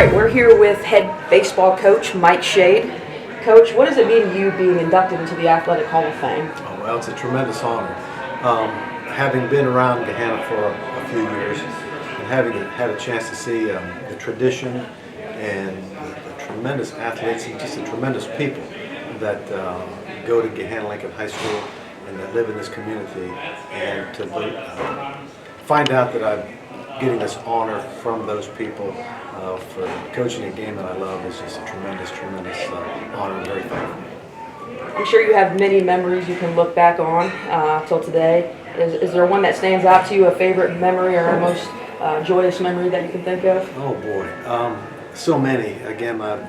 right, we're here with head baseball coach Mike Shade. Coach, what does it mean to you being inducted into the Athletic Hall of Fame? Oh, well, it's a tremendous honor. Having been around Gahanna for a few years and having had a chance to see the tradition and the tremendous athletes and just the tremendous people that go to Gahanna Lincoln High School and that live in this community, and to find out that I'm getting this honor from those people for coaching a game that I love is just a tremendous honor. I'm very thankful. I'm sure you have many memories you can look back on till today. Is there one that stands out to you, a favorite memory or a most joyous memory that you can think of? Oh boy, so many. Again, I've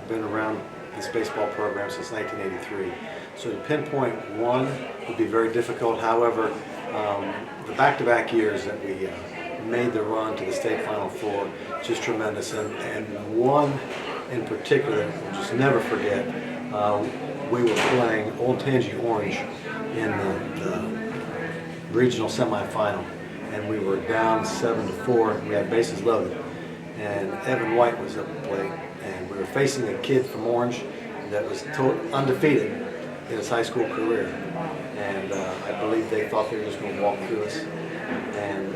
been around this baseball program since 1983, so to pinpoint one would be very difficult. However, the back-to-back years that we made the run to the state Final Four, just tremendous, and one in particular we'll just never forget. We were playing Old Tangy Orange in the regional semifinal, and we were down 7-4. We had bases loaded, and Evan White was up at the plate, and we were facing a kid from Orange that was undefeated in his high school career, and I believe they thought they were just going to walk through us. And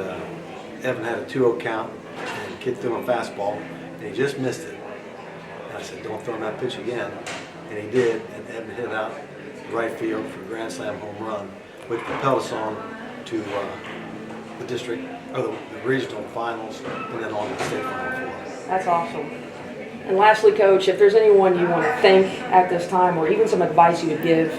Evan had a 2-0 count, and the kid threw him a fastball, and he just missed it. And I said, "Don't throw him that pitch again," and he did, and Evan hit out right field for a grand slam home run, which propelled us on to the district, or the regional finals, and then on to the state Final Four. That's awesome. And lastly, Coach, if there's anyone you want to thank at this time, or even some advice you would give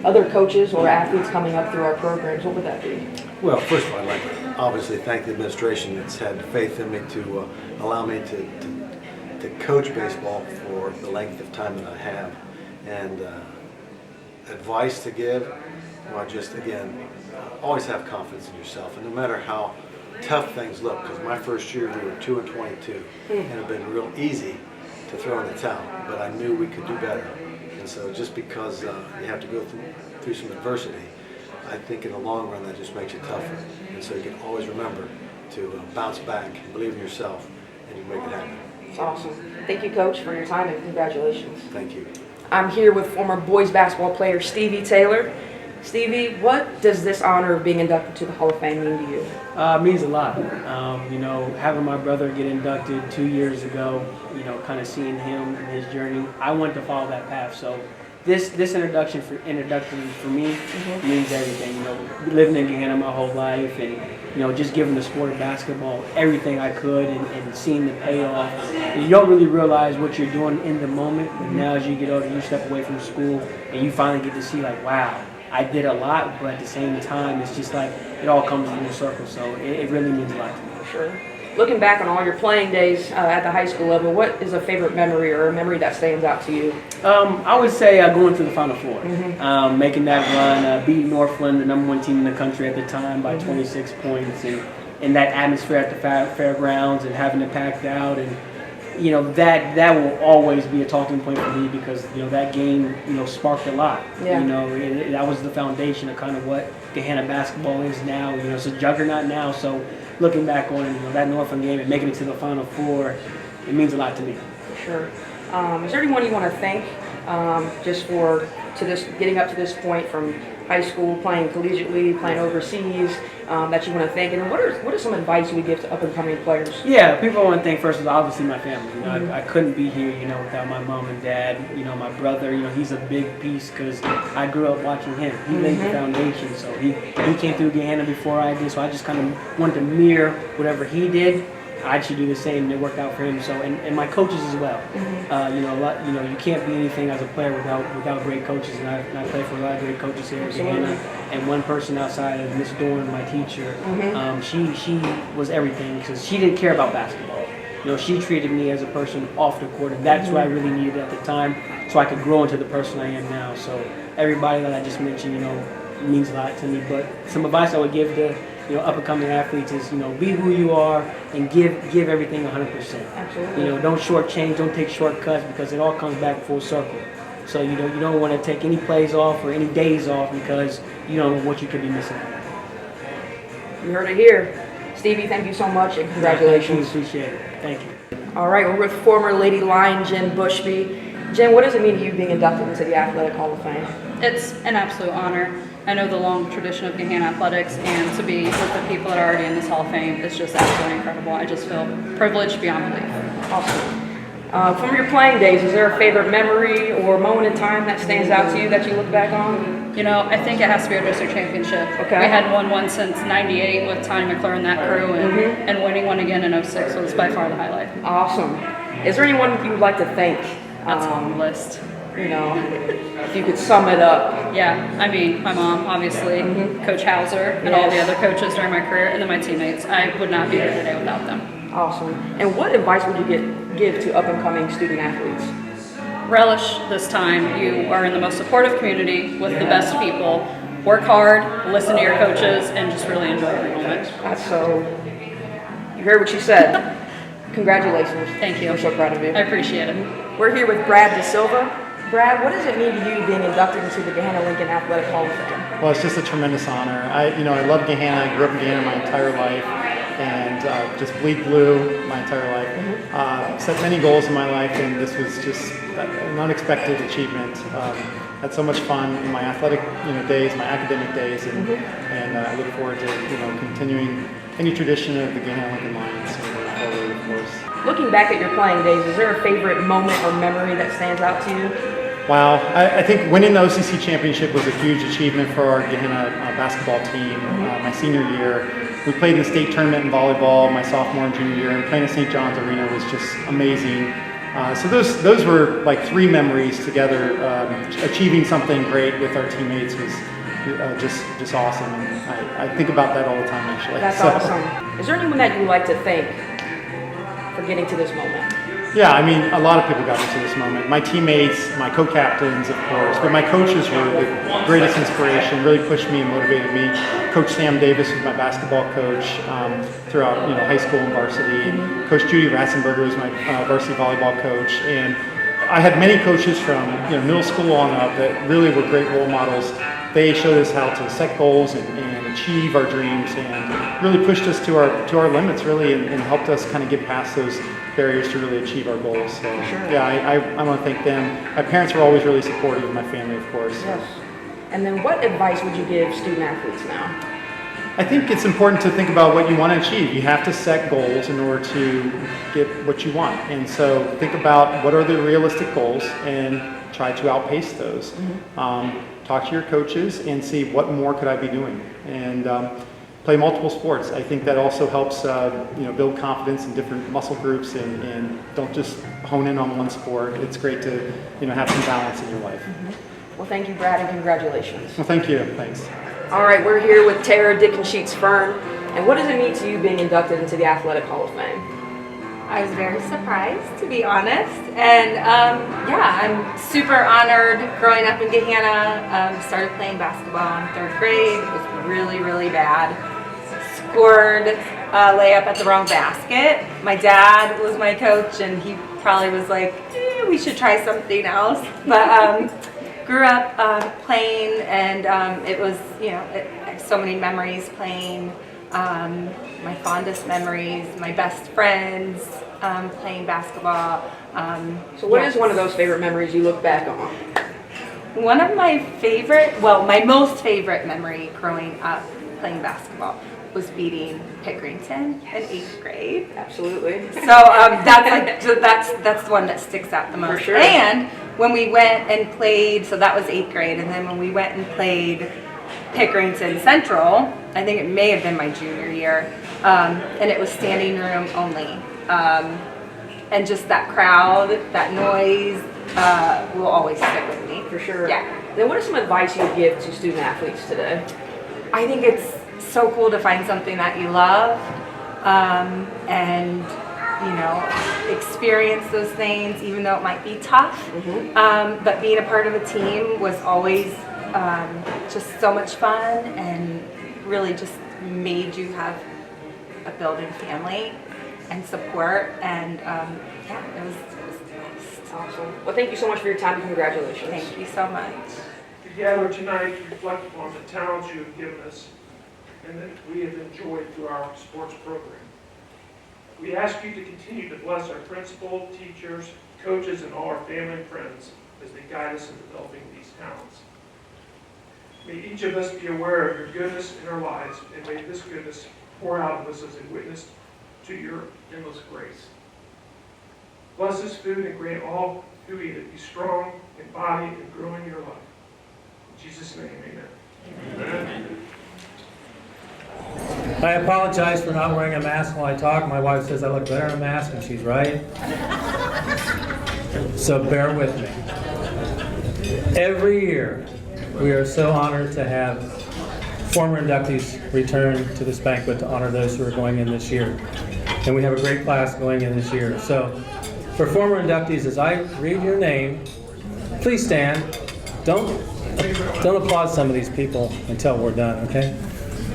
other coaches or athletes coming up through our programs, what would that be? Well, first of all, I'd like to obviously thank the administration that's had faith in me to allow me to coach baseball for the length of time that I have. And advice to give, well, just again, always have confidence in yourself, and no matter how tough things look, because my first year we were 2-22, and it had been real easy to throw in the towel, but I knew we could do better. And so just because you have to go through some adversity, I think in the long run that just makes you tougher. And so you can always remember to bounce back, believe in yourself, and you make it happen. That's awesome. Thank you, Coach, for your time, and congratulations. Thank you. I'm here with former boys basketball player Stevie Taylor. Stevie, what does this honor of being inducted to the Hall of Fame mean to you? It means a lot. You know, having my brother get inducted 2 years ago, you know, kind of seeing him and his journey, I wanted to follow that path. So this introduction for me means everything. You know, living in Gahanna my whole life, and you know, just giving the sport of basketball everything I could, and seeing the payoff. And you don't really realize what you're doing in the moment, but now as you get older, you step away from school, and you finally get to see, like, wow, I did a lot, but at the same time, it's just like it all comes full circle. So it really means a lot to me. Sure. Looking back on all your playing days at the high school level, what is a favorite memory or a memory that stands out to you? I would say going to the Final Four, making that run, beating Northland, the #1 team in the country at the time, by 26 points, and that atmosphere at the fairgrounds and having it packed out, and you know, that will always be a talking point for me, because you know that game, you know, sparked a lot. Yeah. You know, that was the foundation of kind of what Gahanna basketball is now. You know, it's a juggernaut now. So looking back on, you know, that Northland game and making it to the Final Four, it means a lot to me. Sure. Is there anyone you want to thank just for getting up to this point, from high school, playing collegiately, playing overseas, that you want to thank? And what are some advice you would give to up-and-coming players? Yeah, people I want to thank first is obviously my family. You know, I couldn't be here, you know, without my mom and dad. You know, my brother, you know, he's a big piece because I grew up watching him. He laid the foundation, so he came through Gahanna before I did, so I just kind of wanted to mirror whatever he did. I should do the same, and it worked out for him. So, and my coaches as well. You know, you can't be anything as a player without great coaches, and I play for a lot of great coaches here at Gahanna. And one person outside of Miss Dorn, my teacher, she was everything, because she didn't care about basketball. You know, she treated me as a person off the court, and that's what I really needed at the time, so I could grow into the person I am now. So everybody that I just mentioned, you know, means a lot to me. But some advice I would give to, you know, up-and-coming athletes is, you know, be who you are and give everything 100%. Absolutely. You know, don't shortchange, don't take shortcuts, because it all comes back full circle. So you don't want to take any plays off or any days off, because you don't know what you could be missing. You heard it here. Stevie, thank you so much, and congratulations. Thank you. Appreciate it. Thank you. All right, we're with former Lady Lion Jen Bushby. Jen, what does it mean to you being inducted into the Athletic Hall of Fame? It's an absolute honor. I know the long tradition of Gahanna athletics, and to be with the people that are already in this Hall of Fame is just absolutely incredible. I just feel privileged beyond belief. Awesome. From your playing days, is there a favorite memory or moment in time that stands out to you that you look back on? You know, I think it has to be our district championship. Okay. We hadn't won one since '98 with Tony McClure and that crew, and winning one again in '06 was by far the highlight. Awesome. Is there anyone you would like to thank? That's on the list. You know, if you could sum it up. Yeah, I mean, my mom, obviously, Coach Hauser, and all the other coaches during my career, and then my teammates. I would not be here today without them. Awesome. And what advice would you give to up-and-coming student athletes? Relish this time. You are in the most supportive community with the best people. Work hard, listen to your coaches, and just really enjoy every moment. That's so. You heard what she said. Congratulations. Thank you. I'm so proud of you. I appreciate it. We're here with Brad Dasilva. Brad, what does it mean to you being inducted into the Gahanna Lincoln Athletic Hall of Fame? Well, it's just a tremendous honor. I love Gahanna. I grew up in Gahanna my entire life, and just bleed blue my entire life. Set many goals in my life, and this was just an unexpected achievement. Had so much fun in my athletic, days, my academic days, and I look forward to continuing any tradition of the Gahanna Lincoln Lions moving forward, of course. Looking back at your playing days, is there a favorite moment or memory that stands out to you? Wow, I think winning the OCC championship was a huge achievement for our Gahanna basketball team. My senior year, we played in the state tournament in volleyball my sophomore and junior year, and playing at St. John's Arena was just amazing. So those were like three memories together. Achieving something great with our teammates was just awesome, and I think about that all the time actually. That's awesome. Is there anyone that you would like to thank for getting to this moment? Yeah, I mean, a lot of people got me to this moment. My teammates, my co-captains, of course, but my coaches were the greatest inspiration, really pushed me and motivated me. Coach Sam Davis was my basketball coach throughout high school and varsity. And Coach Judy Ratzenberger was my varsity volleyball coach. And I had many coaches from middle school on up that really were great role models. They showed us how to set goals and achieve our dreams, and really pushed us to our limits, really, and helped us kind of get past those barriers to really achieve our goals. So, yeah, I want to thank them. My parents were always really supportive of my family, of course. Yes. And then what advice would you give student athletes now? I think it's important to think about what you want to achieve. You have to set goals in order to get what you want. And so think about what are the realistic goals and try to outpace those. Talk to your coaches and see what more could I be doing. And play multiple sports. I think that also helps build confidence in different muscle groups, and don't just hone in on one sport. It's great to have some balance in your life. Well, thank you, Brad, and congratulations. Well, thank you. Thanks. All right, we're here with Tara Dickensheets Fern. And what does it mean to you being inducted into the Athletic Hall of Fame? I was very surprised, to be honest, and I'm super honored. Growing up in Gahanna, started playing basketball in 3rd grade. It was really, really bad. Scored a layup at the wrong basket. My dad was my coach, and he probably was like, we should try something else. But grew up playing, and it was, I have so many memories playing. My fondest memories, my best friends, playing basketball. So what is one of those favorite memories you look back on? One of my my most favorite memory growing up playing basketball was beating Pickerington in 8th grade. Absolutely. So that's the one that sticks out the most. For sure. And when we went and played, so that was 8th grade, and then when we went and played Pickerington Central, I think it may have been my junior year, and it was standing room only. And just that crowd, that noise, will always stick with me. For sure. Yeah. Then what is some advice you would give to student athletes today? I think it's so cool to find something that you love, and experience those things, even though it might be tough. But being a part of a team was always just so much fun, and really just made you have a building family and support, and it was the best. Awesome. Well, thank you so much for your time, and congratulations. Thank you so much. We gather tonight to reflect upon the talents you have given us and that we have enjoyed through our sports program. We ask you to continue to bless our principal, teachers, coaches, and all our family and friends as they guide us in developing these talents. May each of us be aware of your goodness in our lives, and may this goodness pour out of us as a witness to your endless grace. Bless this food and grant all who eat it be strong in body and grow in your life. In Jesus' name, amen. Amen. I apologize for not wearing a mask while I talk. My wife says I look better in a mask, and she's right. So bear with me. Every year, we are so honored to have former inductees return to this banquet to honor those who are going in this year. And we have a great class going in this year. So for former inductees, as I read your name, please stand. Don't applaud some of these people until we're done, okay?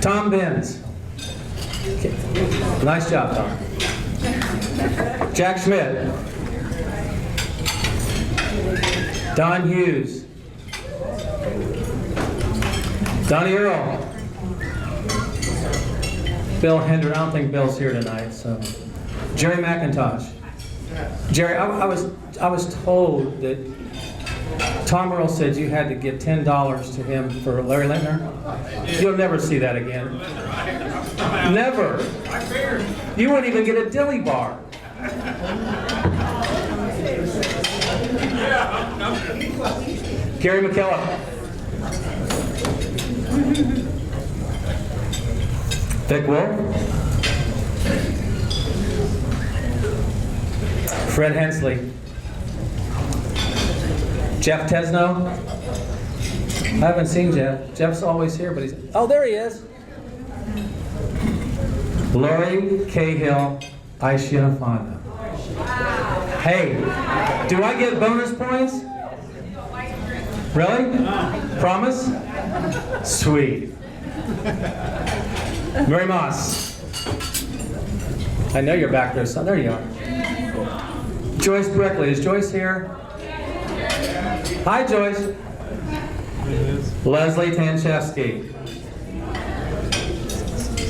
Tom Benz. Okay. Nice job, Tom. Jack Schmidt. Don Hughes. Donnie Earl. Bill Hendry. I don't think Bill's here tonight, so. Jerry McIntosh. Jerry, I was told that Tom Earl said you had to give $10 to him for Larry Lintner. You'll never see that again. Never. You won't even get a dilly bar. Gary McKillop. Vic Wolf. Fred Hensley. Jeff Tesno. I haven't seen Jeff. Jeff's always here, but he's... Oh, there he is. Lori Cahill Aishiafonda. Hey, do I get bonus points? Really? Promise? Sweet. Mary Moss. I know you're back there, son. There you are. Joyce Brickley. Is Joyce here? Hi, Joyce. Leslie Tanchevsky.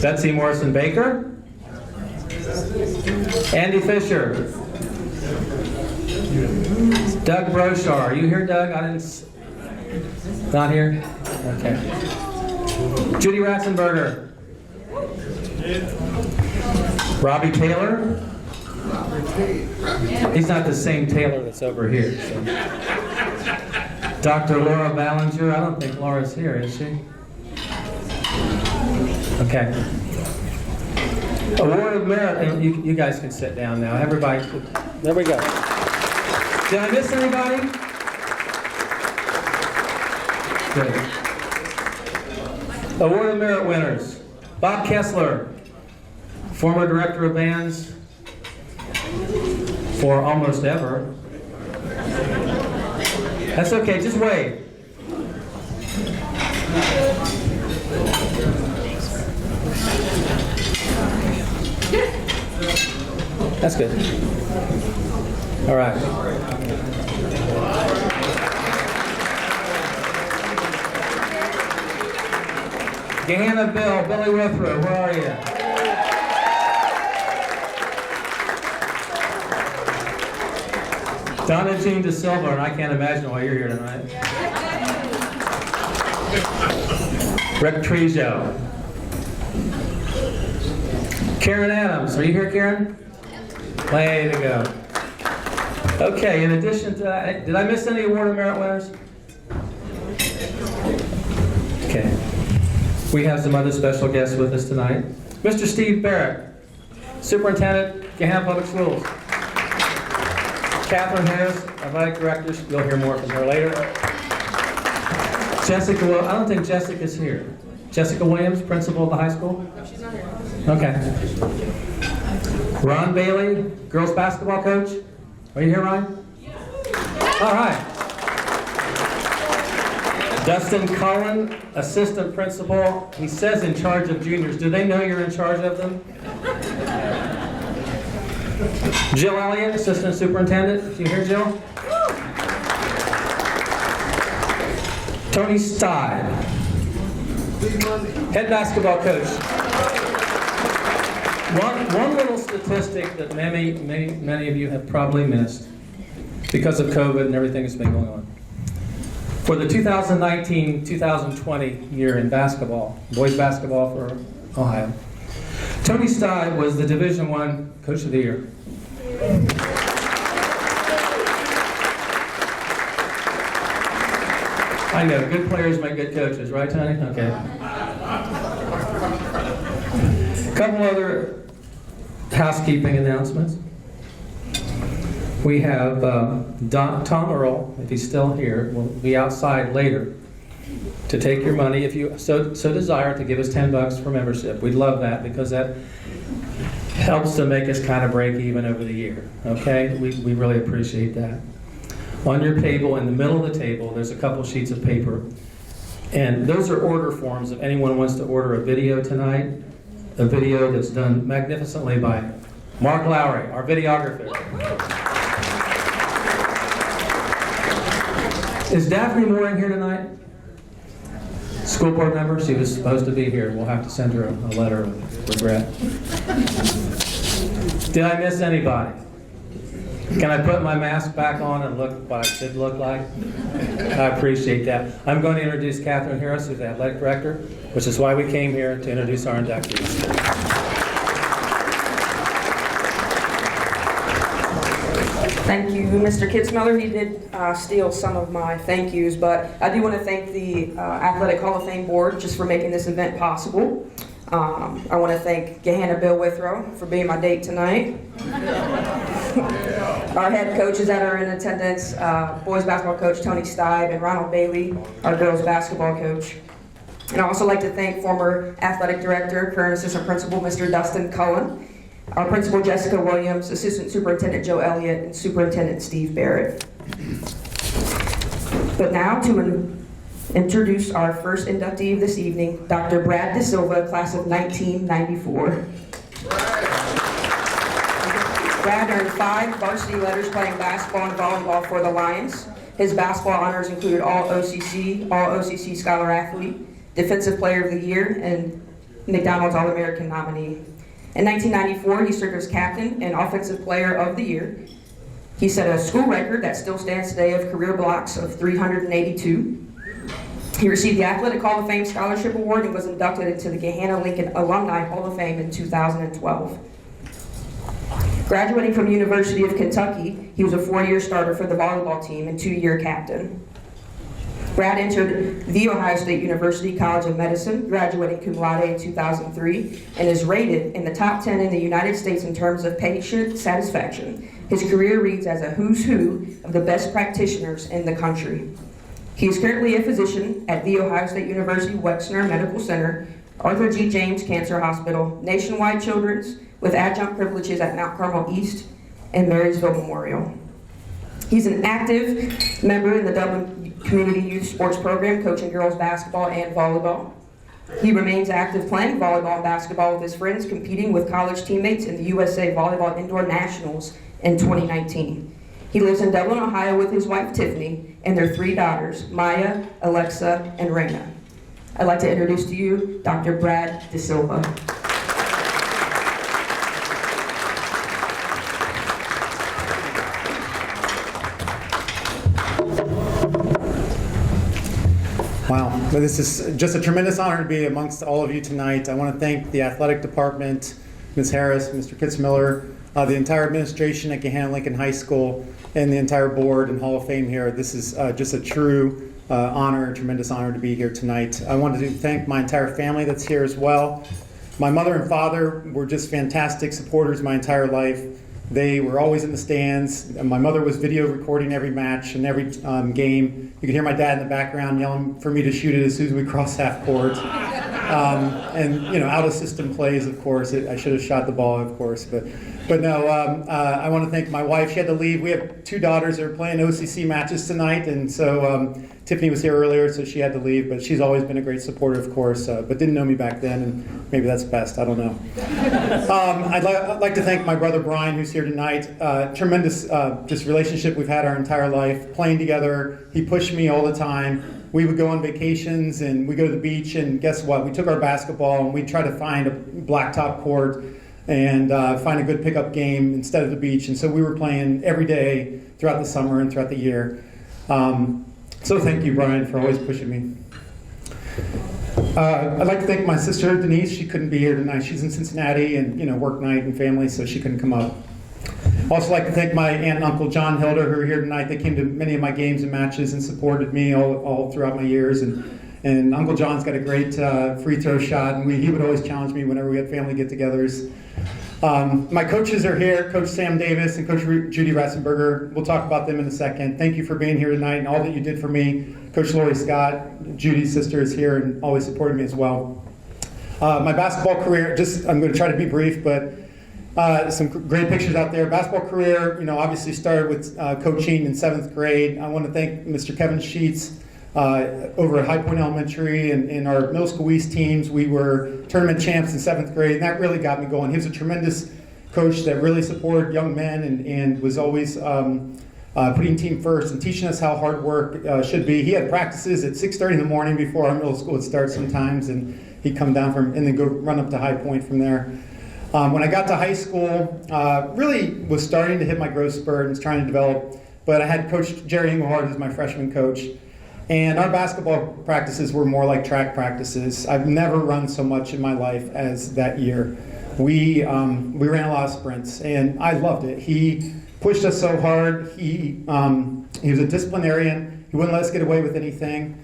Betsy Morrison Baker. Andy Fisher. Doug Brochar. Are you here, Doug? Not here? Okay. Judy Ratzenberger. Robbie Taylor. He's not the same Taylor that's over here. So. Dr. Laura Ballinger. I don't think Laura's here, is she? Okay. Award of Merit. And you guys can sit down now. Everybody. There we go. Did I miss anybody? Good. Award of Merit winners. Bob Kessler, former director of bands for almost ever. That's okay, just wave. That's good. All right. Gahanna Bill, Billy Withrow, where are you? Donna Jean Dasilva, and I can't imagine why you're here tonight. Rick Trejo. Karen Adams, are you here, Karen? Way to go. Okay, in addition to that, did I miss any Award of Merit winners? Okay. We have some other special guests with us tonight. Mr. Steve Barrett, Superintendent, Gahanna Public Schools. Catherine Harris, Athletic Director, you'll hear more from her later. Jessica, I don't think Jessica's here. Jessica Williams, Principal of the high school? No, she's not here. Okay. Ron Bailey, Girls Basketball Coach. Are you here, Ryan? All right. Dustin Cullen, Assistant Principal. He says in charge of juniors. Do they know you're in charge of them? Jill Elliott, Assistant Superintendent. Do you hear Jill? Tony Stein, Head Basketball Coach. One little statistic that many of you have probably missed because of COVID and everything that's been going on. For the 2019-2020 year in basketball, boys basketball for Ohio, Tony Steib was the Division I Coach of the Year. I know, good players make good coaches, right, Tony? Okay. A couple other housekeeping announcements. We have Tom Earl, if he's still here, will be outside later to take your money if you so desire to give us $10 for membership. We'd love that because that helps to make us kind of break even over the year. Okay, we really appreciate that. On your table, in the middle of the table, there's a couple sheets of paper, and those are order forms if anyone wants to order a video tonight, a video that's done magnificently by Mark Lowry, our videographer. Is Daphne Moore in here tonight? School board member? She was supposed to be here. We'll have to send her a letter of regret. Did I miss anybody? Can I put my mask back on and look what I should look like? I appreciate that. I'm going to introduce Catherine Harris, who's the athletic director, which is why we came here to introduce our inductees. Thank you, Mr. Kitzmiller. He did steal some of my thank yous, but I do want to thank the Athletic Hall of Fame Board just for making this event possible. I want to thank Gahanna Bill Withrow for being my date tonight. Our head coaches that are in attendance, boys basketball coach Tony Steib and Ronald Bailey, our girls basketball coach. And I'd also like to thank former athletic director, current assistant principal, Mr. Dustin Cullen, our principal Jessica Williams, assistant superintendent Joe Elliott, and superintendent Steve Barrett. But now to introduce our first inductee of this evening, Dr. Brad Dasilva, class of 1994. Brad earned 5 varsity letters playing basketball and volleyball for the Lions. His basketball honors included All-OCC Scholar Athlete, Defensive Player of the Year, and McDonald's All-American nominee. In 1994, he served as captain and Offensive Player of the Year. He set a school record that still stands today of career blocks of 382. He received the Athletic Hall of Fame Scholarship Award and was inducted into the Gahanna Lincoln Alumni Hall of Fame in 2012. Graduating from the University of Kentucky, he was a 4-year starter for the volleyball team and 2-year captain. Brad entered The Ohio State University College of Medicine, graduating cum laude in 2003, and is rated in the top 10 in the United States in terms of patient satisfaction. His career reads as a who's who of the best practitioners in the country. He is currently a physician at The Ohio State University Wexner Medical Center, Arthur G. James Cancer Hospital, Nationwide Children's, with adjunct privileges at Mount Carmel East and Marysville Memorial. He's an active member in the Dublin Community Youth Sports Program, coaching girls basketball and volleyball. He remains active playing volleyball and basketball with his friends, competing with college teammates in the USA Volleyball Indoor Nationals in 2019. He lives in Dublin, Ohio with his wife Tiffany and their 3 daughters, Maya, Alexa, and Raina. I'd like to introduce to you Dr. Brad Dasilva. Wow, well, this is just a tremendous honor to be amongst all of you tonight. I want to thank the athletic department, Ms. Harris, Mr. Kitzmiller, the entire administration at Gahanna Lincoln High School, and the entire board and Hall of Fame here. This is just a true honor, a tremendous honor to be here tonight. I wanted to thank my entire family that's here as well. My mother and father were just fantastic supporters my entire life. They were always in the stands. My mother was video recording every match and every game. You could hear my dad in the background yelling for me to shoot it as soon as we crossed half court. And you know, out of system plays, of course. I should have shot the ball, of course. But no, I want to thank my wife. She had to leave. We have 2 daughters that are playing OCC matches tonight, and so Tiffany was here earlier, so she had to leave. But she's always been a great supporter, of course, but didn't know me back then, and maybe that's best. I don't know. I'd like to thank my brother Brian, who's here tonight. Tremendous just relationship we've had our entire life, playing together. He pushed me all the time. We would go on vacations and we go to the beach, and guess what? We took our basketball and we tried to find a blacktop court and find a good pickup game instead of the beach. And so we were playing every day throughout the summer and throughout the year. So thank you, Brian, for always pushing me. I'd like to thank my sister, Denise. She couldn't be here tonight. She's in Cincinnati and, work night and family, so she couldn't come up. I'd also like to thank my aunt and uncle, John Hilder, who are here tonight. They came to many of my games and matches and supported me all throughout my years. And Uncle John's got a great free throw shot, and he would always challenge me whenever we had family get-togethers. My coaches are here, Coach Sam Davis and Coach Judy Ratzenberger. We'll talk about them in a second. Thank you for being here tonight and all that you did for me. Coach Lori Scott, Judy's sister, is here and always supported me as well. My basketball career, I'm going to try to be brief, but some great pictures out there. Basketball career, obviously started with coaching in 7th grade. I want to thank Mr. Kevin Sheets over at High Point Elementary and in our middle school East teams. We were tournament champs in 7th grade, and that really got me going. He was a tremendous coach that really supported young men and was always putting team first and teaching us how hard work should be. He had practices at 6:30 in the morning before our middle school would start sometimes, and he'd come down and then go run up to High Point from there. When I got to high school, really was starting to hit my growth spurt and was trying to develop, but I had Coach Jerry Engelhardt as my freshman coach. And our basketball practices were more like track practices. I've never run so much in my life as that year. We ran a lot of sprints, and I loved it. He pushed us so hard. He was a disciplinarian. He wouldn't let us get away with anything.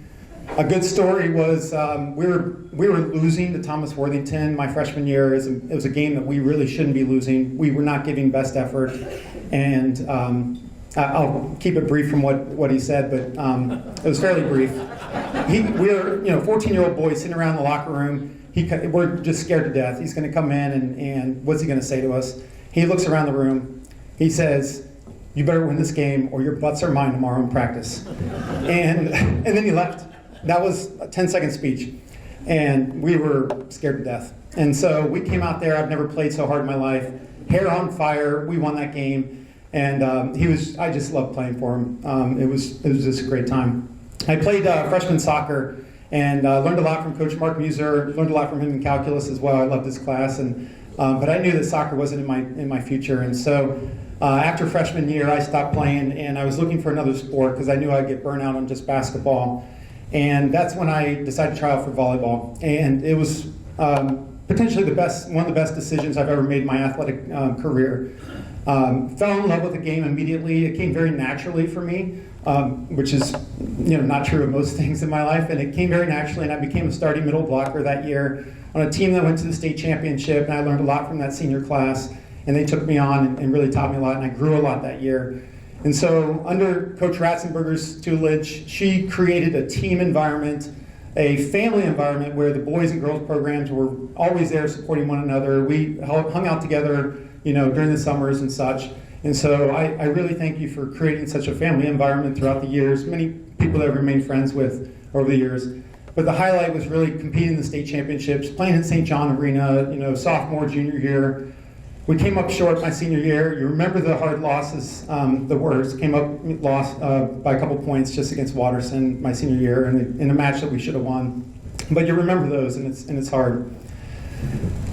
A good story was we were losing to Thomas Worthington my freshman year. It was a game that we really shouldn't be losing. We were not giving best effort, and I'll keep it brief from what he said, but it was fairly brief. We were 14-year-old boys sitting around the locker room. We're just scared to death. He's going to come in, and what's he going to say to us? He looks around the room. He says, "You better win this game, or your butts are mine tomorrow in practice." And then he left. That was a 10-second speech, and we were scared to death. And so we came out there. I've never played so hard in my life. Hair on fire. We won that game. And I just loved playing for him. It was just a great time. I played freshman soccer and learned a lot from Coach Mark Muser, learned a lot from him in calculus as well. I loved his class, but I knew that soccer wasn't in my future. And so after freshman year, I stopped playing, and I was looking for another sport because I knew I'd get burnt out on just basketball. And that's when I decided to try out for volleyball. And it was potentially one of the best decisions I've ever made in my athletic career. Fell in love with the game immediately. It came very naturally for me, which is not true of most things in my life. And it came very naturally, and I became a starting middle blocker that year on a team that went to the state championship. And I learned a lot from that senior class. And they took me on and really taught me a lot, and I grew a lot that year. And so under Coach Ratzenberger's tutelage, she created a team environment, a family environment where the boys and girls programs were always there supporting one another. We hung out together, during the summers and such. And so I really thank you for creating such a family environment throughout the years. Many people that I've remained friends with over the years. But the highlight was really competing in the state championships, playing at St. John Arena, sophomore, junior year. We came up short my senior year. You remember the hard losses, the worst. Lost by a couple points just against Watterson my senior year in a match that we should have won. But you remember those, and it's hard.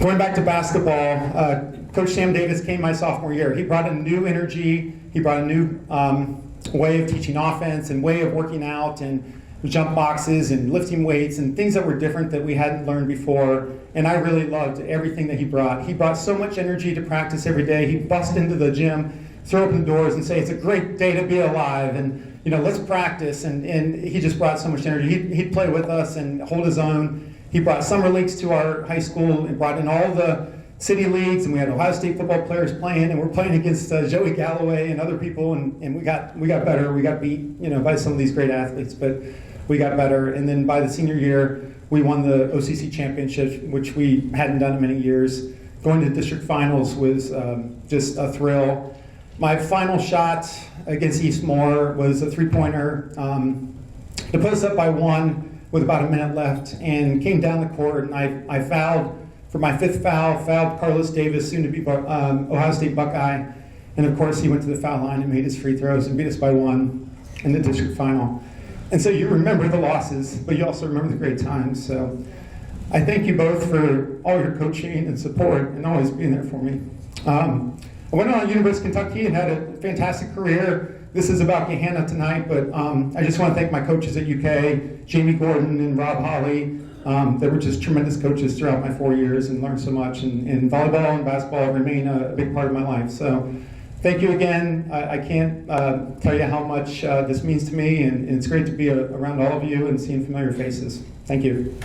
Going back to basketball, Coach Sam Davis came my sophomore year. He brought a new energy. He brought a new way of teaching offense and way of working out and jump boxes and lifting weights and things that were different that we hadn't learned before. And I really loved everything that he brought. He brought so much energy to practice every day. He'd bust into the gym, throw open the doors and say, "It's a great day to be alive, and let's practice." And he just brought so much energy. He'd play with us and hold his own. He brought summer leagues to our high school and brought in all the city leagues, and we had Ohio State football players playing, and we're playing against Joey Galloway and other people, and we got better. We got beat, by some of these great athletes, but we got better. And then by the senior year, we won the OCC championship, which we hadn't done in many years. Going to district finals was just a thrill. My final shot against Eastmore was a three-pointer to put us up by one with about a minute left, and came down the court, and I fouled for my fifth fouled Carlos Davis, soon to be Ohio State Buckeye. And of course, he went to the foul line and made his free throws and beat us by one in the district final. And so you remember the losses, but you also remember the great times. So I thank you both for all your coaching and support and always being there for me. I went on to University of Kentucky and had a fantastic career. This is about Gahanna tonight, but I just want to thank my coaches at UK, Jamie Gordon and Rob Holly. They were just tremendous coaches throughout my 4 years and learned so much. And volleyball and basketball remain a big part of my life. So thank you again. I can't tell you how much this means to me, and it's great to be around all of you and seeing familiar faces. Thank you.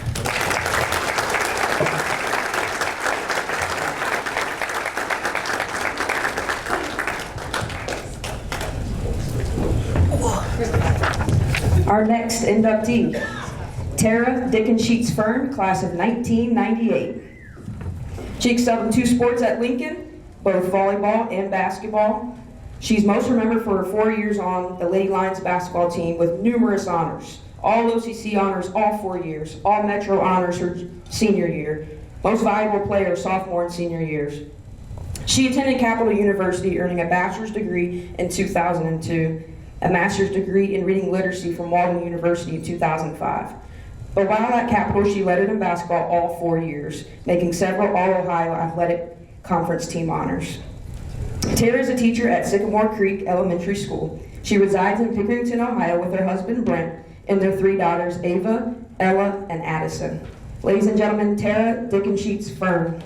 Our next inductee, Tara Dickensheets Fern, class of 1998. She excelled in 2 sports at Lincoln, both volleyball and basketball. She's most remembered for her 4 years on the Lady Lions basketball team with numerous honors. All OCC honors all 4 years, all Metro honors her senior year, most valuable player sophomore and senior years. She attended Capital University, earning a bachelor's degree in 2002, a master's degree in reading literacy from Walden University in 2005. But while at Capital, she led in basketball all 4 years, making several All-Ohio Athletic Conference team honors. Taylor is a teacher at Sycamore Creek Elementary School. She resides in Pickerington, Ohio with her husband Brent and their 3 daughters, Ava, Ella, and Addison. Ladies and gentlemen, Tara Dickensheets Fern.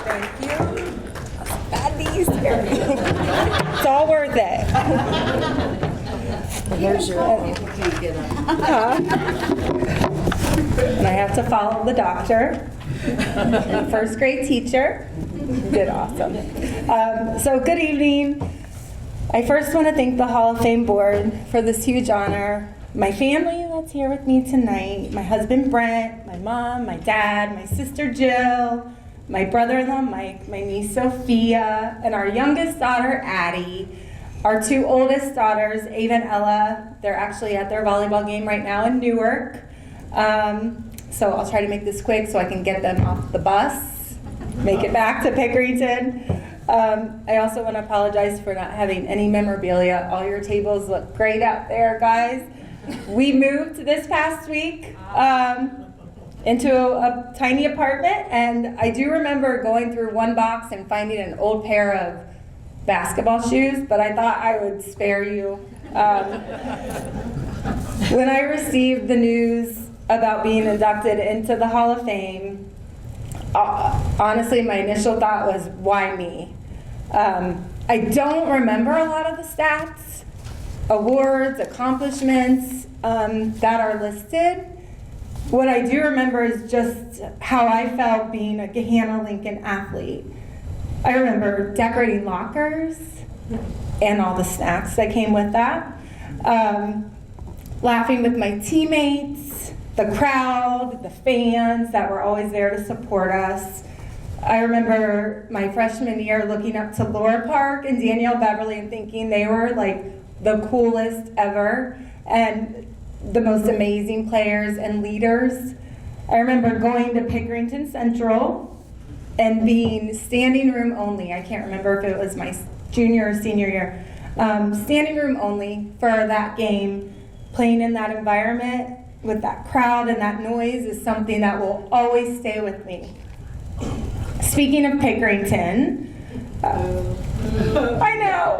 Thank you. Bad knees here. It's all worth it. Here's your And I have to follow the doctor. And first grade teacher. Did awesome. So good evening. I first want to thank the Hall of Fame board for this huge honor. My family that's here with me tonight, my husband Brent, my mom, my dad, my sister Jill, my brother-in-law Mike, my niece Sophia, and our youngest daughter Addie. Our 2 oldest daughters, Ava and Ella, they're actually at their volleyball game right now in Newark. So I'll try to make this quick so I can get them off the bus, make it back to Pickerington. I also want to apologize for not having any memorabilia. All your tables look great out there, guys. We moved this past week into a tiny apartment, and I do remember going through one box and finding an old pair of basketball shoes, but I thought I would spare you. When I received the news about being inducted into the Hall of Fame, honestly, my initial thought was, why me? I don't remember a lot of the stats, awards, accomplishments that are listed. What I do remember is just how I felt being a Gahanna Lincoln athlete. I remember decorating lockers and all the snacks that came with that, laughing with my teammates, the crowd, the fans that were always there to support us. I remember my freshman year looking up to Laura Park and Danielle Beverly and thinking they were like the coolest ever and the most amazing players and leaders. I remember going to Pickerington Central and being standing room only. I can't remember if it was my junior or senior year. Standing room only for that game, playing in that environment with that crowd and that noise is something that will always stay with me. Speaking of Pickerington, I know.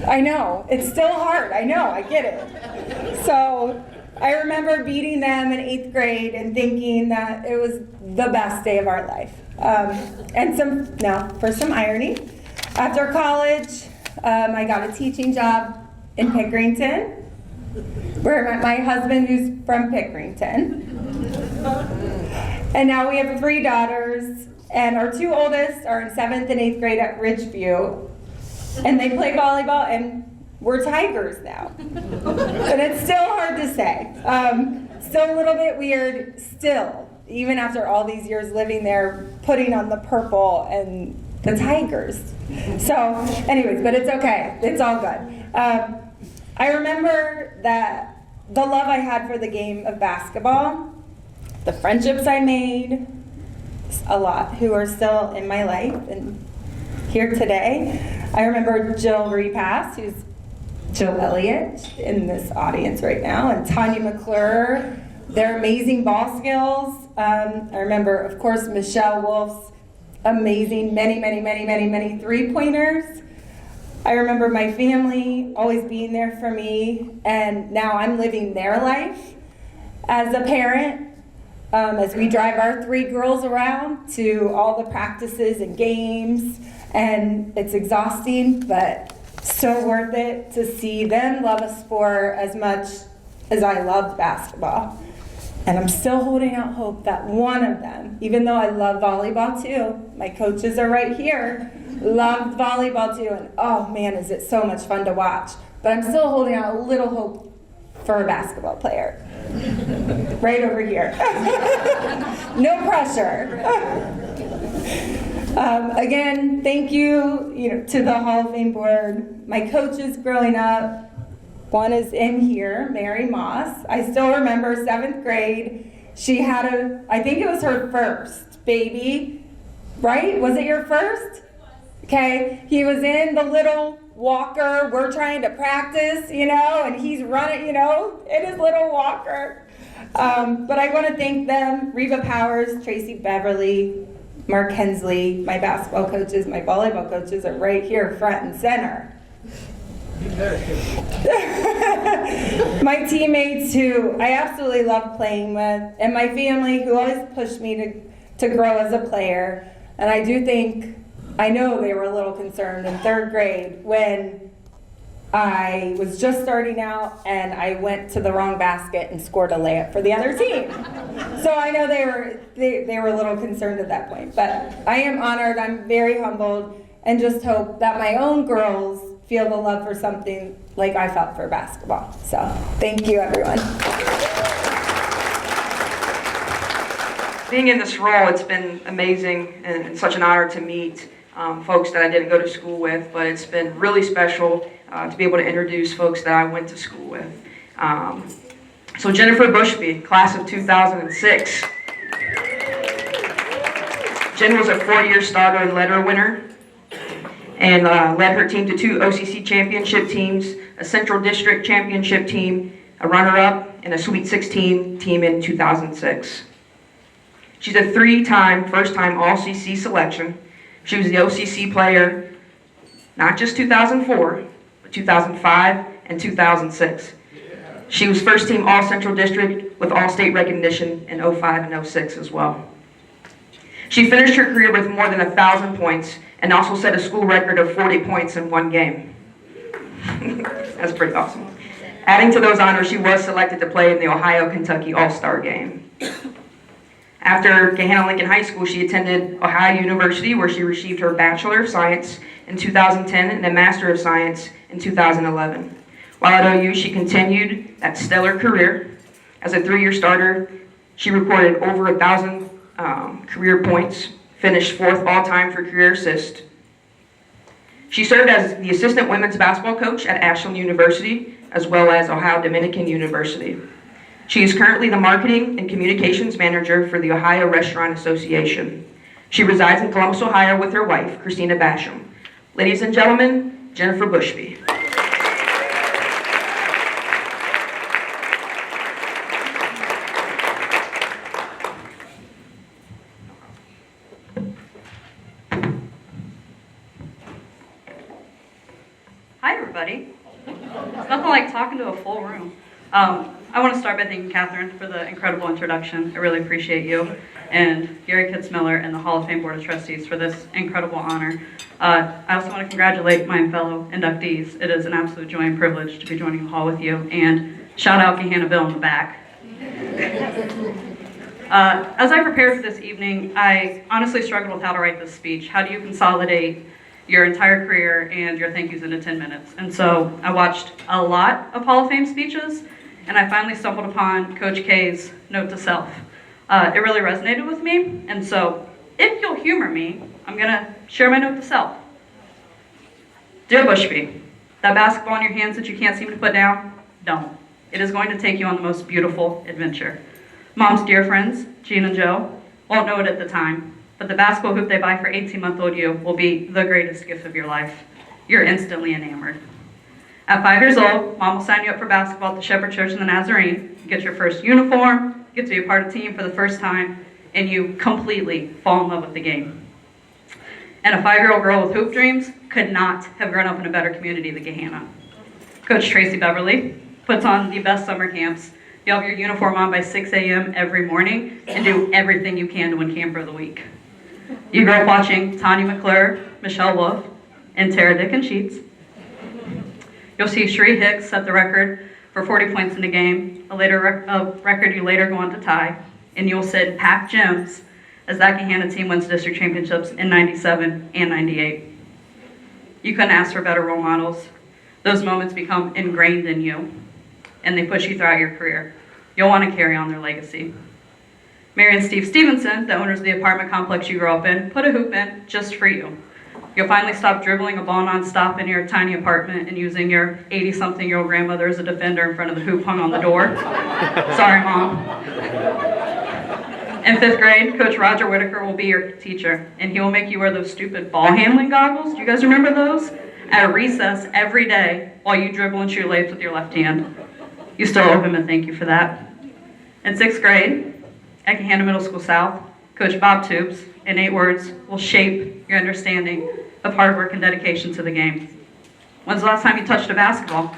I know, it's still hard, I know, I get it. So I remember beating them in 8th grade and thinking that it was the best day of our life. And for some irony, after college, I got a teaching job in Pickerington, where I met my husband who's from Pickerington. And now we have 3 daughters, and our 2 oldest are in 7th and 8th grade at Ridgeview, and they play volleyball, and we're Tigers now. But it's still hard to say. Still a little bit weird, still, even after all these years living there, putting on the purple and the Tigers. So anyways, but it's okay, it's all good. I remember that the love I had for the game of basketball, the friendships I made, a lot, who are still in my life and here today. I remember Jill Repass, who's Jill Elliott in this audience right now, and Tanya McClure, their amazing ball skills. I remember, of course, Michelle Wolf's amazing many three-pointers. I remember my family always being there for me, and now I'm living their life as a parent. As we drive our 3 girls around to all the practices and games, and it's exhausting, but so worth it to see them love a sport as much as I loved basketball. And I'm still holding out hope that one of them, even though I love volleyball too, my coaches are right here, loved volleyball too, and oh man, is it so much fun to watch. But I'm still holding out a little hope for a basketball player. Right over here. No pressure. Again, thank you, to the Hall of Fame board. My coaches growing up, one is in here, Mary Moss. I still remember 7th grade. She had I think it was her first baby, right? Was it your first? Okay, he was in the little walker. We're trying to practice, and he's running, in his little walker. But I want to thank them, Reba Powers, Tracy Beverly, Mark Hensley, my basketball coaches, my volleyball coaches are right here, front and center. My teammates who I absolutely love playing with, and my family who always pushed me to grow as a player. And I know they were a little concerned in 3rd grade when I was just starting out and I went to the wrong basket and scored a layup for the other team. So I know they were a little concerned at that point. But I am honored, I'm very humbled, and just hope that my own girls feel the love for something like I felt for basketball. So thank you, everyone. Being in this role, it's been amazing and such an honor to meet folks that I didn't go to school with, but it's been really special to be able to introduce folks that I went to school with. So Jennifer Bushby, class of 2006. Jen was a 4-year starter and letter winner, and led her team to 2 OCC championship teams, a Central District championship team, a runner-up, and a Sweet 16 team in 2006. She's a 3-time first-time All-CC selection. She was the OCC player, not just 2004, but 2005 and 2006. She was first-team All-Central District with All-State recognition in 05 and 06 as well. She finished her career with more than 1,000 points and also set a school record of 40 points in 1 game. That's pretty awesome. Adding to those honors, she was selected to play in the Ohio-Kentucky All-Star Game. After Gahanna Lincoln High School, she attended Ohio University, where she received her Bachelor of Science in 2010 and a Master of Science in 2011. While at OU, she continued that stellar career. As a 3-year starter, she recorded over 1,000 career points, finished 4th all-time for career assist. She served as the assistant women's basketball coach at Ashland University, as well as Ohio Dominican University. She is currently the marketing and communications manager for the Ohio Restaurant Association. She resides in Columbus, Ohio with her wife, Christina Basham. Ladies and gentlemen, Jennifer Bushby. Hi, everybody. It's nothing like talking to a full room. I want to start by thanking Catherine for the incredible introduction. I really appreciate you. And Gary Kitzmiller and the Hall of Fame Board of Trustees for this incredible honor. I also want to congratulate my fellow inductees. It is an absolute joy and privilege to be joining the Hall with you. And shout out Gahanna Bill in the back. As I prepared for this evening, I honestly struggled with how to write this speech. How do you consolidate your entire career and your thank yous into 10 minutes? And so I watched a lot of Hall of Fame speeches, and I finally stumbled upon Coach K's note to self. It really resonated with me, and so if you'll humor me, I'm gonna share my note to self. Dear Bushby, that basketball in your hands that you can't seem to put down, don't. It is going to take you on the most beautiful adventure. Mom's dear friends, Jean and Joe, won't know it at the time, but the basketball hoop they buy for 18-month-old you will be the greatest gift of your life. You're instantly enamored. At 5 years old, Mom will sign you up for basketball at the Shepherd Church in the Nazarene. You get your first uniform, get to be a part of the team for the first time, and you completely fall in love with the game. And a 5-year-old girl with hoop dreams could not have grown up in a better community than Gahanna. Coach Tracy Beverly puts on the best summer camps. You have your uniform on by 6 a.m. every morning and do everything you can to win camper of the week. You grew up watching Tanya McClure, Michelle Wolf, and Tara Dickensheets. You'll see Sheree Hicks set the record for 40 points in a game, a record you later go on to tie, and you'll sit in packed gyms as that Gahanna team wins district championships in 97 and 98. You couldn't ask for better role models. Those moments become ingrained in you, and they push you throughout your career. You'll want to carry on their legacy. Mary and Steve Stevenson, the owners of the apartment complex you grew up in, put a hoop in just for you. You'll finally stop dribbling a ball nonstop in your tiny apartment and using your 80-something-year-old grandmother as a defender in front of the hoop hung on the door. Sorry, Mom. In 5th grade, Coach Roger Whitaker will be your teacher, and he will make you wear those stupid ball handling goggles. Do you guys remember those? At recess every day while you dribble and shoot layups with your left hand. You still owe him a thank you for that. In 6th grade, at Gahanna Middle School South, Coach Bob Tubes, in 8 words, will shape your understanding of hard work and dedication to the game. When's the last time you touched a basketball?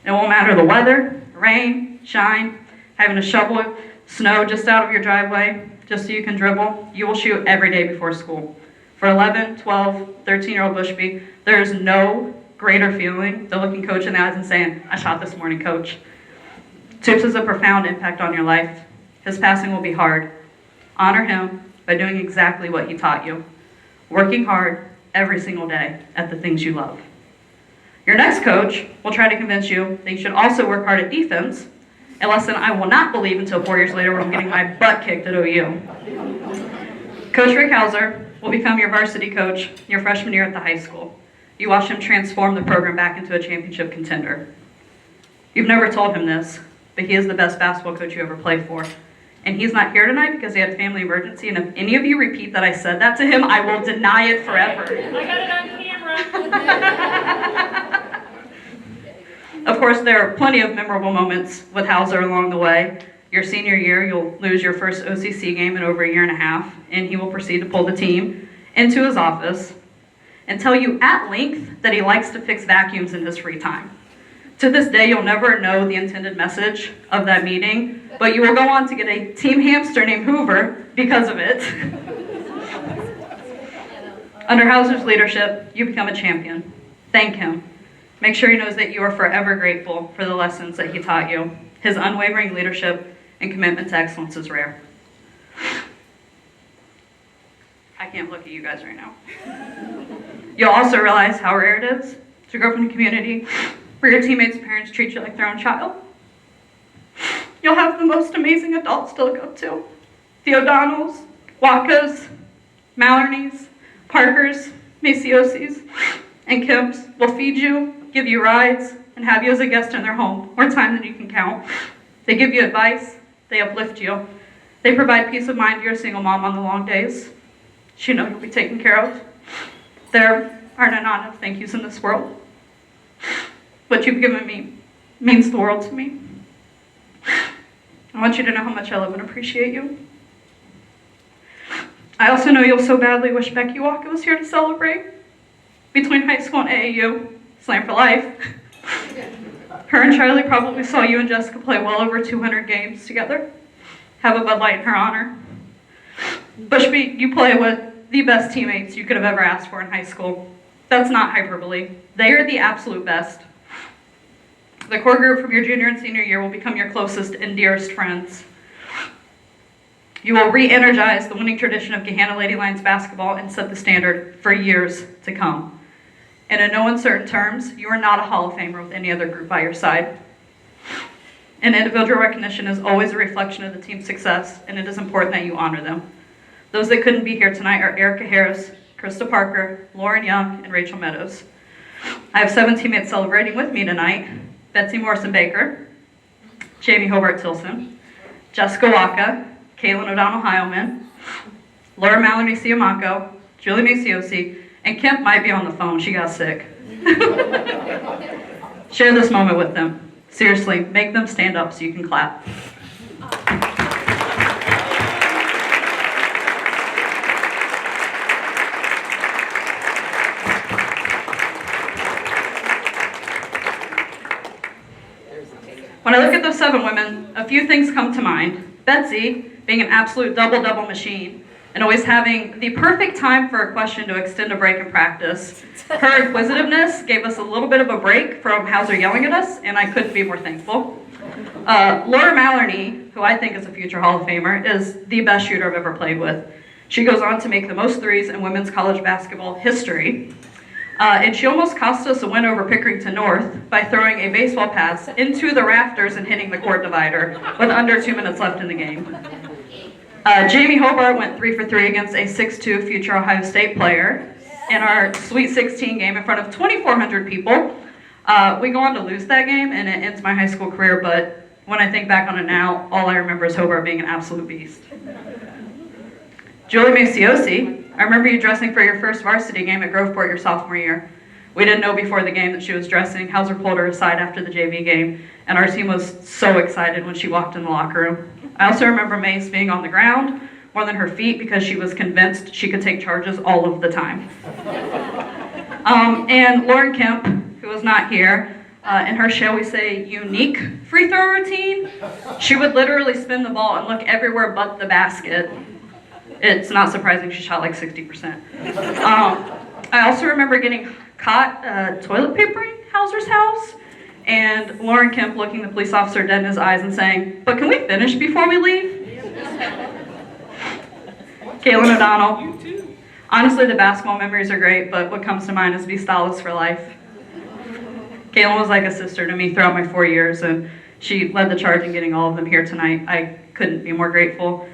It won't matter the weather, rain, shine, having a shovel, snow just out of your driveway, just so you can dribble. You will shoot every day before school. For 11, 12, 13-year-old Bushby, there is no greater feeling than looking coach in the eyes and saying, I shot this morning, coach. Tubes has a profound impact on your life. His passing will be hard. Honor him by doing exactly what he taught you, working hard every single day at the things you love. Your next coach will try to convince you that you should also work hard at defense, a lesson I will not believe until 4 years later when I'm getting my butt kicked at OU. Coach Rick Hauser will become your varsity coach your freshman year at the high school. You watch him transform the program back into a championship contender. You've never told him this, but he is the best basketball coach you ever played for. And he's not here tonight because he had a family emergency, and if any of you repeat that I said that to him, I will deny it forever. I got it on camera. Of course, there are plenty of memorable moments with Hauser along the way. Your senior year, you'll lose your first OCC game in over a year and a half, and he will proceed to pull the team into his office and tell you at length that he likes to fix vacuums in his free time. To this day, you'll never know the intended message of that meeting, but you will go on to get a team hamster named Hoover because of it. Under Hauser's leadership, you become a champion. Thank him. Make sure he knows that you are forever grateful for the lessons that he taught you. His unwavering leadership and commitment to excellence is rare. I can't look at you guys right now. You'll also realize how rare it is to grow up in a community where your teammates' parents treat you like their own child. You'll have the most amazing adults to look up to. The O'Donnells, Wakas, Mallarneys, Parkers, Maciosis, and Kemps will feed you, give you rides, and have you as a guest in their home more time than you can count. They give you advice. They uplift you. They provide peace of mind to your single mom on the long days. You know you'll be taken care of. There are not enough thank yous in this world. What you've given me means the world to me. I want you to know how much I love and appreciate you. I also know you'll so badly wish Becky Walker was here to celebrate. Between high school and AAU, Slam for Life. Her and Charlie probably saw you and Jessica play well over 200 games together. Have a Bud Light in her honor. Bushby, you play with the best teammates you could have ever asked for in high school. That's not hyperbole. They are the absolute best. The core group from your junior and senior year will become your closest and dearest friends. You will re-energize the winning tradition of Gahanna Lady Lions basketball and set the standard for years to come. And in no uncertain terms, you are not a Hall of Famer with any other group by your side. And individual recognition is always a reflection of the team's success, and it is important that you honor them. Those that couldn't be here tonight are Erica Harris, Krista Parker, Lauren Young, and Rachel Meadows. I have 7 teammates celebrating with me tonight: Betsy Morrison-Baker, Jamie Hobart Tilson, Jessica Waka, Caitlin O'Donnell-Heilman, Laura Mallarney Siamaco, Julie Maciosi, and Kemp might be on the phone. She got sick. Share this moment with them. Seriously, make them stand up so you can clap. When I look at those 7 women, a few things come to mind. Betsy, being an absolute double-double machine, and always having the perfect time for a question to extend a break in practice. Her inquisitiveness gave us a little bit of a break from Hauser yelling at us, and I couldn't be more thankful. Laura Mallarney, who I think is a future Hall of Famer, is the best shooter I've ever played with. She goes on to make the most threes in women's college basketball history. And she almost cost us a win over Pickerington North by throwing a baseball pass into the rafters and hitting the court divider with under 2 minutes left in the game. Jamie Hobart went 3 for 3 against a 6'2" future Ohio State player in our Sweet 16 game in front of 2,400 people. We go on to lose that game, and it ends my high school career, but when I think back on it now, all I remember is Hobart being an absolute beast. Julie Maciosi, I remember you dressing for your first varsity game at Groveport your sophomore year. We didn't know before the game that she was dressing. Hauser pulled her aside after the JV game, and our team was so excited when she walked in the locker room. I also remember Mace being on the ground more than her feet because she was convinced she could take charges all of the time. And Lauren Kemp, who was not here, in her, shall we say, unique free throw routine, she would literally spin the ball and look everywhere but the basket. It's not surprising she shot like 60%. I also remember getting caught toilet papering Hauser's house, and Lauren Kemp looking the police officer dead in his eyes and saying, "But can we finish before we leave?" Caitlin O'Donnell. You too. Honestly, the basketball memories are great, but what comes to mind is be stylists for life. Caitlin was like a sister to me throughout my 4 years, and she led the charge in getting all of them here tonight. I couldn't be more grateful.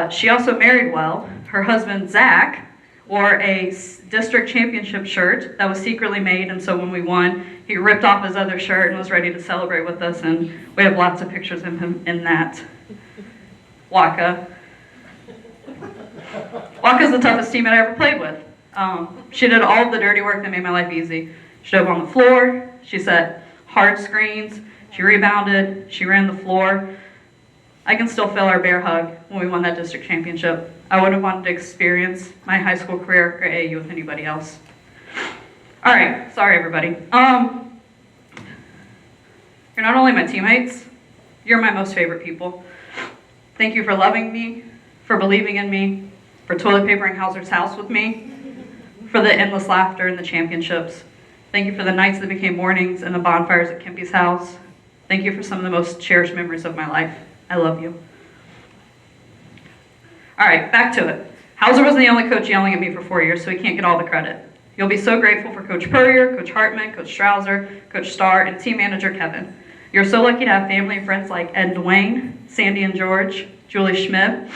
She also married well. Her husband, Zach, wore a district championship shirt that was secretly made, and so when we won, he ripped off his other shirt and was ready to celebrate with us, and we have lots of pictures of him in that. Waka. Waka's the toughest teammate I ever played with. She did all of the dirty work that made my life easy. She dove on the floor, she set hard screens, she rebounded, she ran the floor. I can still feel our bear hug when we won that district championship. I wouldn't have wanted to experience my high school career or AAU with anybody else. All right, sorry everybody. You're not only my teammates, you're my most favorite people. Thank you for loving me, for believing in me, for toilet papering Hauser's house with me, for the endless laughter and the championships. Thank you for the nights that became mornings and the bonfires at Kempy's house. Thank you for some of the most cherished memories of my life. I love you. All right, back to it. Hauser wasn't the only coach yelling at me for 4 years, so he can't get all the credit. You'll be so grateful for Coach Purrier, Coach Hartman, Coach Strouser, Coach Starr, and team manager Kevin. You're so lucky to have family and friends like Ed and Dwayne, Sandy and George, Julie Schmidt,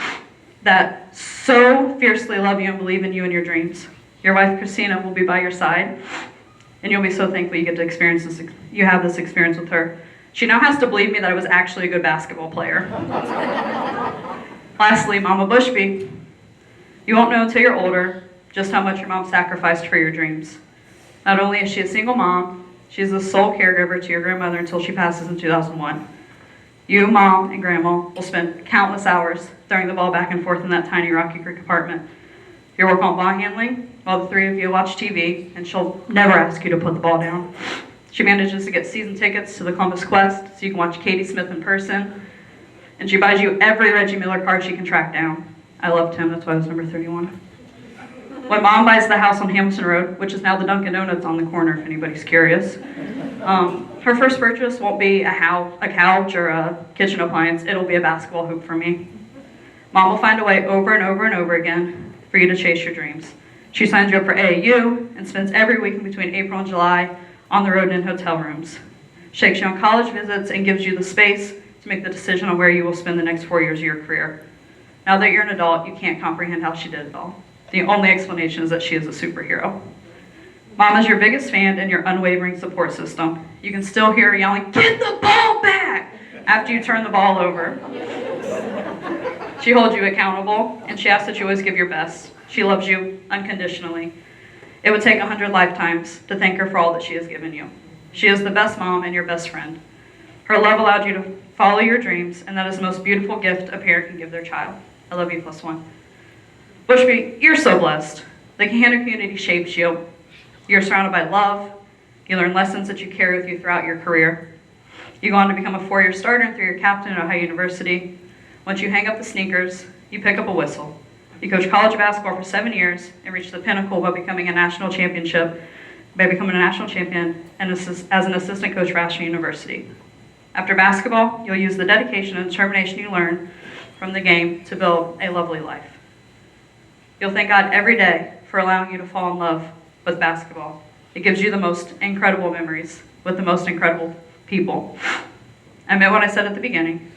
that so fiercely love you and believe in you and your dreams. Your wife Christina will be by your side, and you'll be so thankful you get to experience this. You have this experience with her. She now has to believe me that I was actually a good basketball player. Lastly, Mama Bushby. You won't know until you're older just how much your mom sacrificed for your dreams. Not only is she a single mom, she's the sole caregiver to your grandmother until she passes in 2001. You, Mom, and Grandma will spend countless hours throwing the ball back and forth in that tiny Rocky Creek apartment. You'll work on ball handling while the three of you watch TV, and she'll never ask you to put the ball down. She manages to get season tickets to the Columbus Quest so you can watch Katie Smith in person. And she buys you every Reggie Miller card she can track down. I loved him, that's why I was number 31. When Mom buys the house on Hamilton Road, which is now the Dunkin' Donuts on the corner if anybody's curious, her first purchase won't be a couch or a kitchen appliance, it'll be a basketball hoop for me. Mom will find a way over and over and over again for you to chase your dreams. She signs you up for AAU and spends every weekend between April and July on the road and in hotel rooms. Shakes you on college visits and gives you the space to make the decision on where you will spend the next 4 years of your career. Now that you're an adult, you can't comprehend how she did it all. The only explanation is that she is a superhero. Mom is your biggest fan and your unwavering support system. You can still hear her yelling, "Get the ball back!" after you turn the ball over. She holds you accountable, and she asks that you always give your best. She loves you unconditionally. It would take 100 lifetimes to thank her for all that she has given you. She is the best mom and your best friend. Her love allowed you to follow your dreams, and that is the most beautiful gift a parent can give their child. I love you, +1. Bushby, you're so blessed. The Gahanna community shapes you. You're surrounded by love. You learn lessons that you carry with you throughout your career. You go on to become a 4-year starter and 3-year captain at Ohio University. Once you hang up the sneakers, you pick up a whistle. You coach college basketball for 7 years and reach the pinnacle by becoming a national champion and as an assistant coach for Ashland University. After basketball, you'll use the dedication and determination you learn from the game to build a lovely life. You'll thank God every day for allowing you to fall in love with basketball. It gives you the most incredible memories with the most incredible people. I meant what I said at the beginning.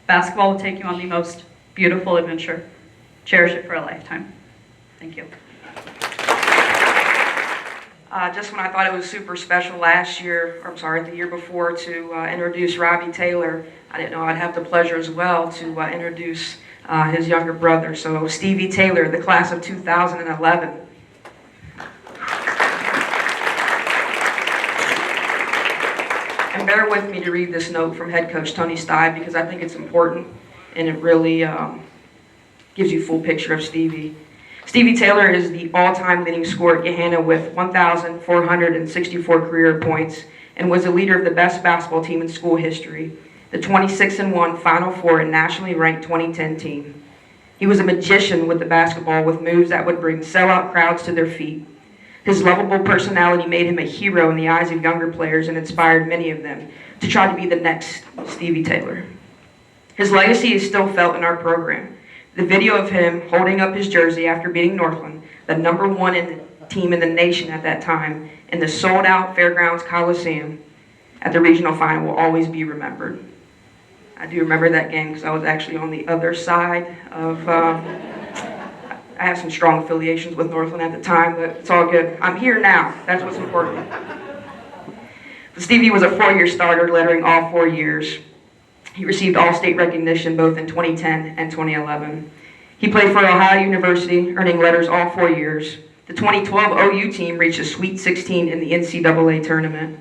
Basketball will take you on the most beautiful adventure. Cherish it for a lifetime. Thank you. Just when I thought it was super special the year before, to introduce Robbie Taylor, I didn't know I'd have the pleasure as well to introduce his younger brother. So Stevie Taylor, the class of 2011. And bear with me to read this note from head coach Tony Stibe, because I think it's important and it really gives you a full picture of Stevie. Stevie Taylor is the all-time leading scorer at Gahanna with 1,464 career points and was the leader of the best basketball team in school history, the 26-1 Final Four and nationally ranked 2010 team. He was a magician with the basketball, with moves that would bring sellout crowds to their feet. His lovable personality made him a hero in the eyes of younger players and inspired many of them to try to be the next Stevie Taylor. His legacy is still felt in our program. The video of him holding up his jersey after beating Northland, the #1 team in the nation at that time, in the sold-out Fairgrounds Coliseum at the regional final, will always be remembered. I do remember that game because I was actually on the other side of, I have some strong affiliations with Northland at the time, but it's all good. I'm here now. That's what's important. Stevie was a 4-year starter, lettering all 4 years. He received all-state recognition both in 2010 and 2011. He played for Ohio University, earning letters all 4 years. The 2012 OU team reached a Sweet 16 in the NCAA tournament.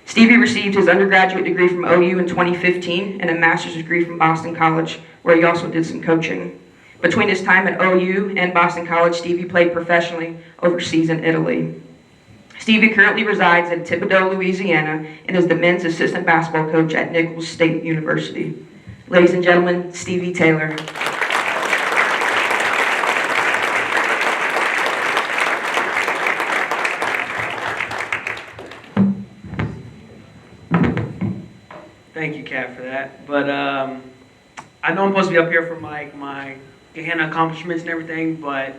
Stevie received his undergraduate degree from OU in 2015 and a master's degree from Boston College, where he also did some coaching. Between his time at OU and Boston College, Stevie played professionally overseas in Italy. Stevie currently resides in Thibodaux, Louisiana, and is the men's assistant basketball coach at Nicholls State University. Ladies and gentlemen, Stevie Taylor. Thank you, Kat, for that. But I know I'm supposed to be up here for my Gahanna accomplishments and everything, but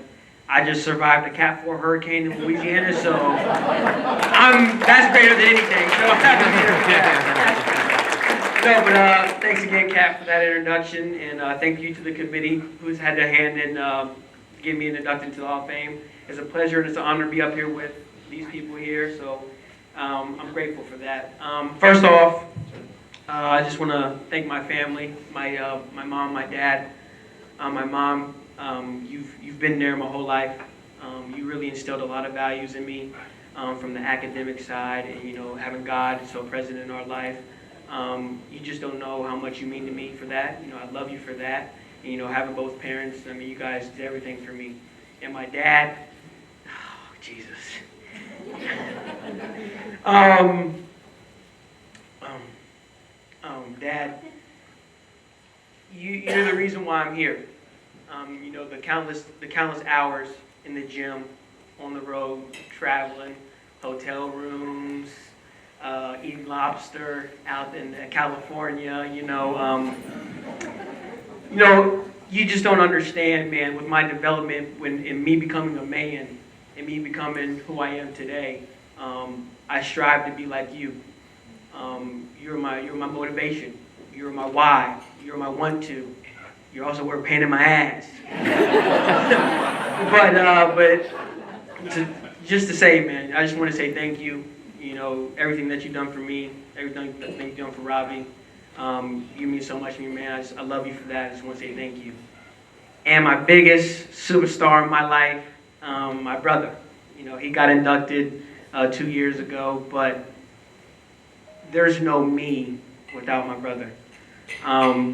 I just survived a Cat 4 hurricane in Louisiana, so that's greater than anything. So I'm happy to be here for that. No, but thanks again, Kat, for that introduction, and thank you to the committee who's had their hand in getting me inducted into the Hall of Fame. It's a pleasure and it's an honor to be up here with these people here, so I'm grateful for that. First off, I just want to thank my family, my mom, my dad. My mom, you've been there my whole life. You really instilled a lot of values in me, from the academic side, and having God so present in our life. You just don't know how much you mean to me for that. I love you for that. And, having both parents, I mean, you guys did everything for me. And my dad, oh, Jesus. Dad, you're the reason why I'm here. The countless hours in the gym, on the road, traveling, hotel rooms, eating lobster out in California. You just don't understand, man. With my development, in me becoming a man, and me becoming who I am today, I strive to be like you. You're my motivation. You're my why. You're my want-to. You're also a pain in my ass. but just to say, man, I just want to say thank you. Everything that you've done for me, everything that you've done for Robbie, you mean so much to me, man. I love you for that. I just want to say thank you. And my biggest superstar in my life, my brother. You know, he got inducted 2 years ago, but there's no me without my brother.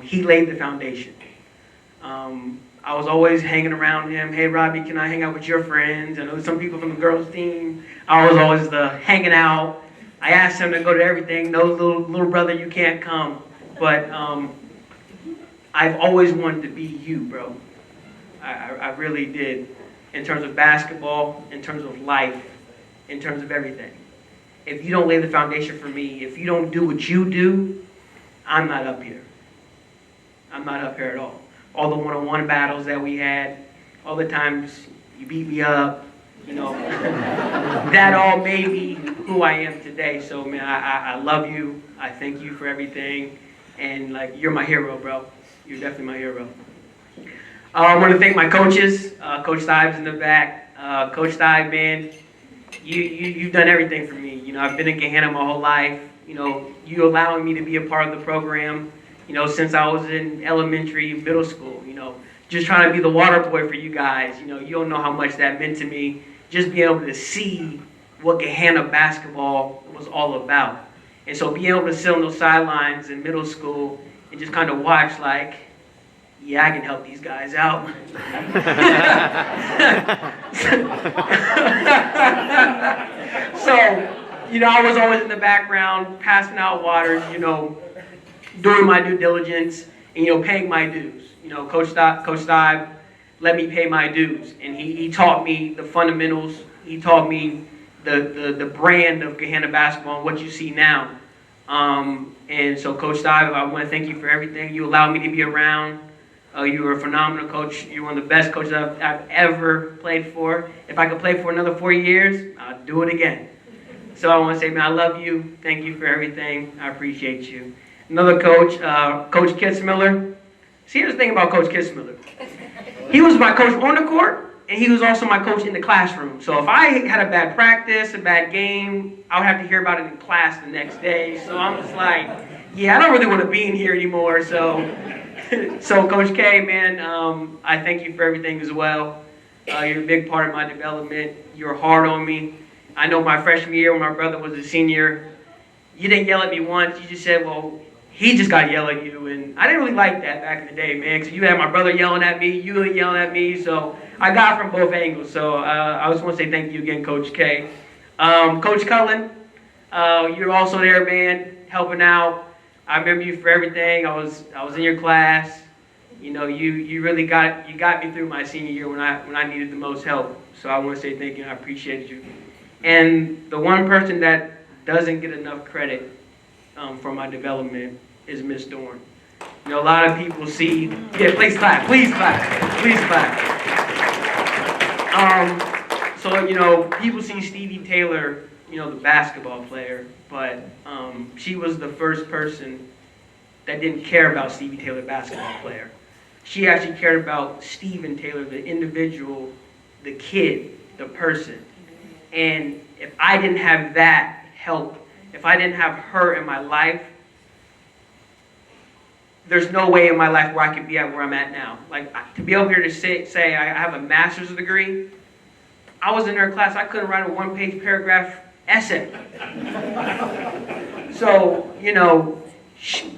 He laid the foundation. I was always hanging around him. Hey, Robbie, can I hang out with your friends? I know some people from the girls' team. I was always the hanging out. I asked him to go to everything. No, little brother, you can't come. But I've always wanted to be you, bro. I really did. In terms of basketball, in terms of life, in terms of everything. If you don't lay the foundation for me, if you don't do what you do, I'm not up here. I'm not up here at all. All the one-on-one battles that we had, all the times you beat me up, you know, that all made me who I am today. So, man, I love you. I thank you for everything. And, like, you're my hero, bro. You're definitely my hero. I want to thank my coaches. Coach Stives in the back. Coach Stives, man, you've done everything for me. You know, I've been in Gahanna my whole life. You know, you allowing me to be a part of the program, you know, since I was in elementary, middle school, you know, just trying to be the water boy for you guys. You know, you don't know how much that meant to me. Just being able to see what Gahanna basketball was all about. And so being able to sit on those sidelines in middle school and just kind of watch, like, yeah, I can help these guys out. So, you know, I was always in the background, passing out waters, you know, doing my due diligence, and, you know, paying my dues. You know, Coach Stives let me pay my dues, and he taught me the fundamentals. He taught me the brand of Gahanna basketball and what you see now. And so, Coach Stives, I want to thank you for everything. You allowed me to be around. You were a phenomenal coach. You're one of the best coaches I've ever played for. If I could play for another 4 years, I'd do it again. So I want to say, man, I love you. Thank you for everything. I appreciate you. Another coach, Coach Kitzmiller. See, here's the thing about Coach Kitzmiller. He was my coach on the court, and he was also my coach in the classroom. So if I had a bad practice, a bad game, I would have to hear about it in class the next day. So I'm just like, yeah, I don't really want to be in here anymore. So Coach K, man, I thank you for everything as well. You're a big part of my development. You were hard on me. I know my freshman year when my brother was a senior, you didn't yell at me once. You just said, well, he just got to yell at you. And I didn't really like that back in the day, man, because you had my brother yelling at me, you yelling at me. So I got it from both angles. So I just want to say thank you again, Coach K. Coach Cullen, you're also there, man, helping out. I remember you for everything. I was in your class. You know, you really got me through my senior year when I needed the most help. So I want to say thank you, and I appreciate you. And the one person that doesn't get enough credit for my development is Miss Dorn. You know, a lot of people see, yeah, please clap, please clap, please clap. So, you know, people see Stevie Taylor, you know, the basketball player, but she was the first person that didn't care about Stevie Taylor, basketball player. She actually cared about Stephen Taylor, the individual, the kid, the person. And if I didn't have that help, if I didn't have her in my life, there's no way in my life where I could be at where I'm at now. Like, to be able here to say I have a master's degree, I was in her class, I couldn't write a one-page paragraph essay. So, you know,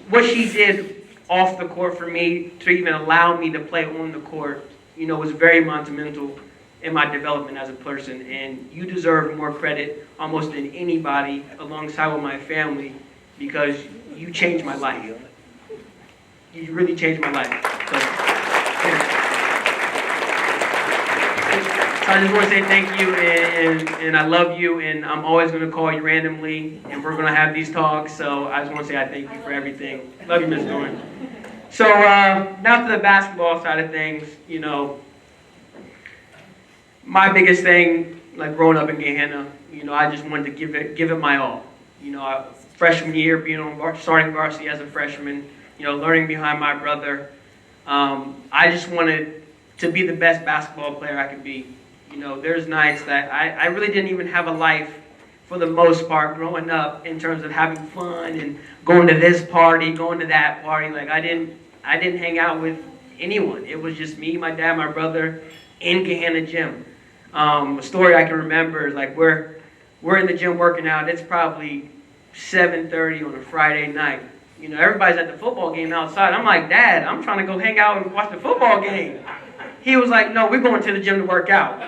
what she did off the court for me to even allow me to play on the court, you know, was very monumental in my development as a person. And you deserve more credit almost than anybody alongside with my family, because you changed my life. You really changed my life. So I just want to say thank you, and I love you, and I'm always going to call you randomly, and we're going to have these talks. So I just want to say I thank you for everything. Love you, Ms. Dorn. So now to the basketball side of things, you know, my biggest thing, like growing up in Gahanna, you know, I just wanted to give it my all. You know, freshman year, being on starting varsity as a freshman, you know, learning behind my brother. I just wanted to be the best basketball player I could be. You know, there's nights that I really didn't even have a life for the most part growing up in terms of having fun and going to this party, going to that party. Like I didn't hang out with anyone. It was just me, my dad, my brother, in Gahanna gym. A story I can remember is like we're in the gym working out. It's probably 7:30 on a Friday night. You know, everybody's at the football game outside. I'm like, Dad, I'm trying to go hang out and watch the football game. He was like, no, we're going to the gym to work out.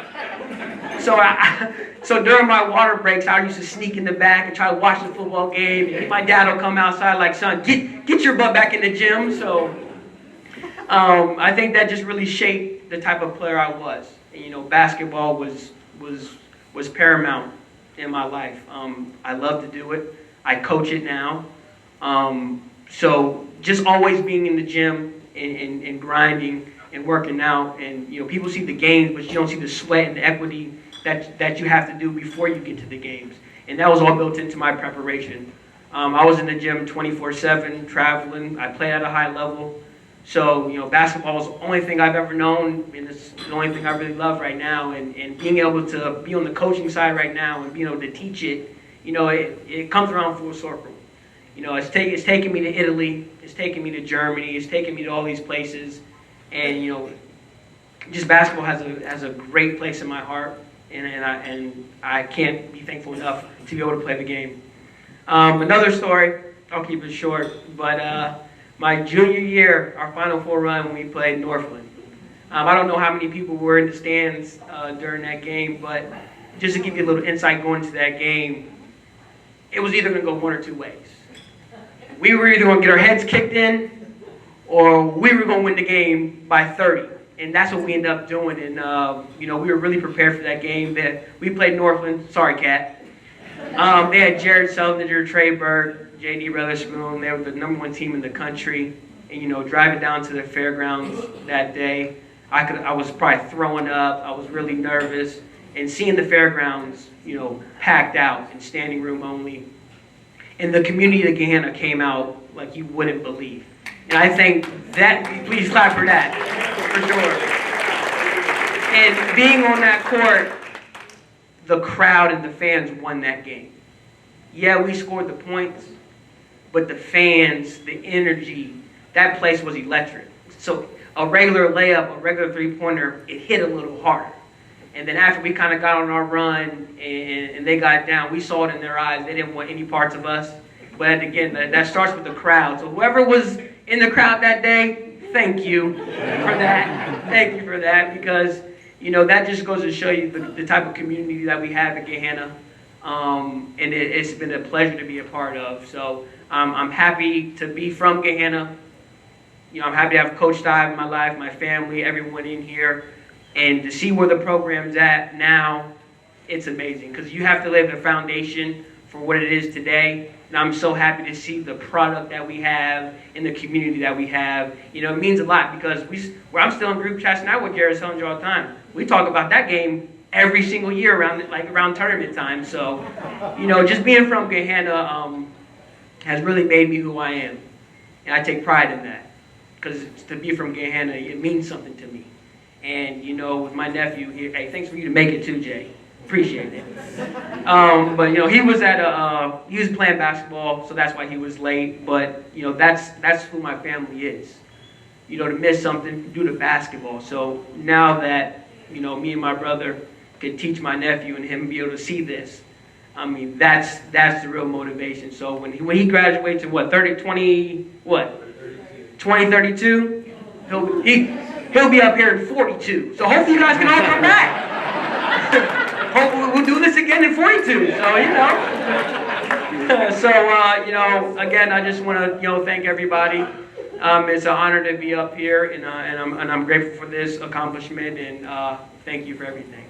So during my water breaks, I used to sneak in the back and try to watch the football game. And my dad will come outside like, son, get your butt back in the gym. So I think that just really shaped the type of player I was. And, you know, basketball was paramount in my life. I love to do it. I coach it now. So just always being in the gym and grinding and working out. And, you know, people see the games, but you don't see the sweat and the equity that you have to do before you get to the games. And that was all built into my preparation. I was in the gym 24/7, traveling. I played at a high level. So, you know, basketball is the only thing I've ever known, and it's the only thing I really love right now. And being able to be on the coaching side right now and being able to teach it, you know, it comes around full circle. You know, it's taken me to Italy, it's taken me to Germany, it's taken me to all these places. And, you know, just basketball has a great place in my heart. And I can't be thankful enough to be able to play the game. Another story, I'll keep it short, but my junior year, our Final Four run when we played Northland. I don't know how many people were in the stands during that game, but just to give you a little insight going into that game, it was either going to go one or two ways. We were either going to get our heads kicked in, or we were going to win the game by 30. And that's what we ended up doing. And, you know, we were really prepared for that game. We played Northland. Sorry, Cat. They had Jared Seldinger, Trey Burke, J.D. Retherspoon. They were the #1 team in the country. And, you know, driving down to the fairgrounds that day, I was probably throwing up. I was really nervous. And seeing the fairgrounds, you know, packed out and standing room only. And the community of Gahanna came out like you wouldn't believe. And I think that, please clap for that, for sure. And being on that court, the crowd and the fans won that game. Yeah, we scored the points, but the fans, the energy, that place was electric. So a regular layup, a regular three-pointer, it hit a little harder. And then after we kind of got on our run and they got down, we saw it in their eyes. They didn't want any parts of us. But again, that starts with the crowd. So whoever was in the crowd that day, thank you for that. Thank you for that, because, you know, that just goes to show you the type of community that we have at Gahanna. And it's been a pleasure to be a part of. So I'm happy to be from Gahanna. You know, I'm happy to have Coach Dive in my life, my family, everyone in here. And to see where the program's at now, it's amazing. Because you have to lay the foundation for what it is today. And I'm so happy to see the product that we have and the community that we have. You know, it means a lot, because I'm still in group chats now with Jared Sellinger all the time. We talk about that game every single year around tournament time. So, you know, just being from Gahanna has really made me who I am. And I take pride in that. Because to be from Gahanna, it means something to me. And, you know, with my nephew here, hey, thanks for you to make it too, Jay. Appreciate it. But, you know, he was playing basketball, so that's why he was late. But, you know, that's who my family is. You know, to miss something due to basketball. So now that, you know, me and my brother could teach my nephew and him be able to see this, I mean, that's the real motivation. So when he graduates in 2032, he'll be up here in 42. So hopefully you guys can all come back. Hopefully we'll do this again in 42. So, you know. You know, again, I just want to, you know, thank everybody. It's an honor to be up here, and I'm grateful for this accomplishment, and thank you for everything.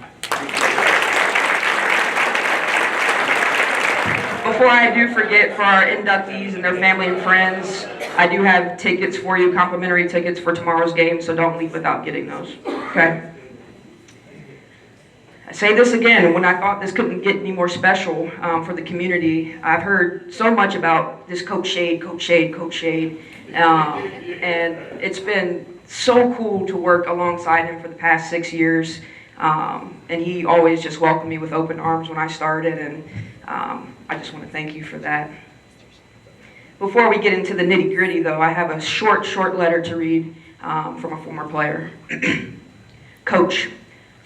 Before I do forget, for our inductees and their family and friends, I do have tickets for you, complimentary tickets for tomorrow's game, so don't leave without getting those, okay? I say this again, when I thought this couldn't get any more special for the community, I've heard so much about this Coach Shade, and it's been so cool to work alongside him for the past 6 years, and he always just welcomed me with open arms when I started, and I just want to thank you for that. Before we get into the nitty-gritty, though, I have a short letter to read from a former player. Coach,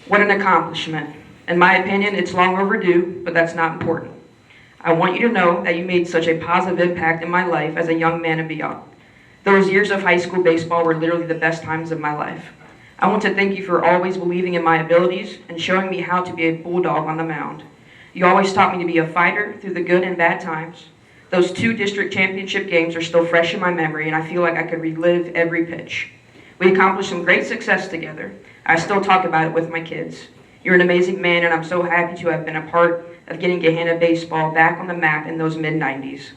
what an accomplishment. In my opinion, it's long overdue, but that's not important. I want you to know that you made such a positive impact in my life as a young man and beyond. Those years of high school baseball were literally the best times of my life. I want to thank you for always believing in my abilities and showing me how to be a bulldog on the mound. You always taught me to be a fighter through the good and bad times. Those 2 district championship games are still fresh in my memory, and I feel like I could relive every pitch. We accomplished some great success together. I still talk about it with my kids. You're an amazing man, and I'm so happy to have been a part of getting Gahanna baseball back on the map in those mid-90s.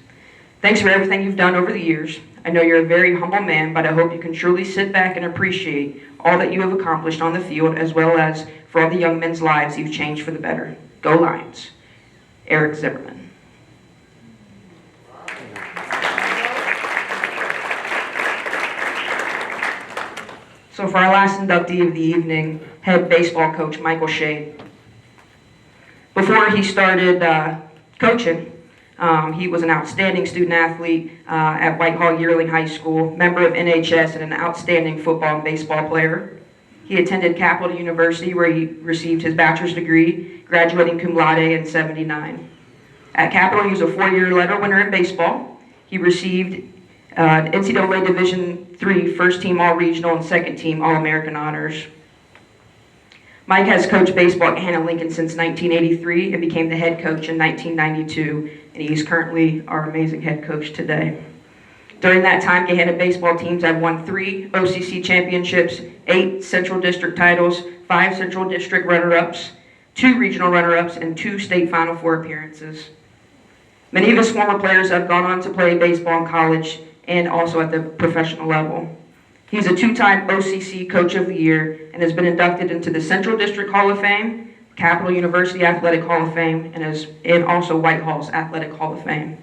Thanks for everything you've done over the years. I know you're a very humble man, but I hope you can truly sit back and appreciate all that you have accomplished on the field, as well as for all the young men's lives you've changed for the better. Go Lions. Eric Zimmerman. So for our last inductee of the evening, head baseball coach Michael Shade. Before he started coaching, he was an outstanding student athlete at Whitehall Yearling High School, member of NHS, and an outstanding football and baseball player. He attended Capital University, where he received his bachelor's degree, graduating cum laude in '79. At Capital, he was a 4-year letter winner in baseball. He received NCAA Division III First Team All-Regional and Second Team All-American honors. Mike has coached baseball at Gahanna Lincoln since 1983 and became the head coach in 1992, and he's currently our amazing head coach today. During that time, Gahanna baseball teams have won 3 OCC championships, 8 Central District titles, 5 Central District runner-ups, 2 regional runner-ups, and 2 state Final Four appearances. Many of his former players have gone on to play baseball in college and also at the professional level. He's a 2-time OCC Coach of the Year and has been inducted into the Central District Hall of Fame, Capital University Athletic Hall of Fame, and also Whitehall's Athletic Hall of Fame.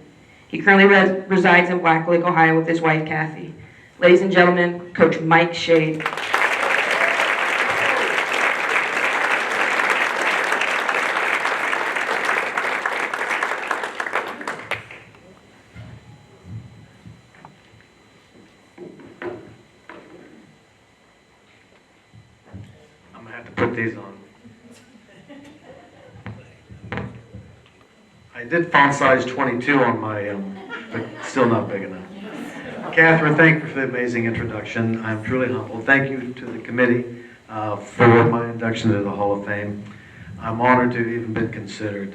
He currently resides in Black Lake, Ohio with his wife, Kathy. Ladies and gentlemen, Coach Mike Shade. Put these on. I did font size 22 on my, but still not big enough. Catherine, thank you for the amazing introduction. I'm truly humbled. Thank you to the committee for my induction to the Hall of Fame. I'm honored to have even been considered.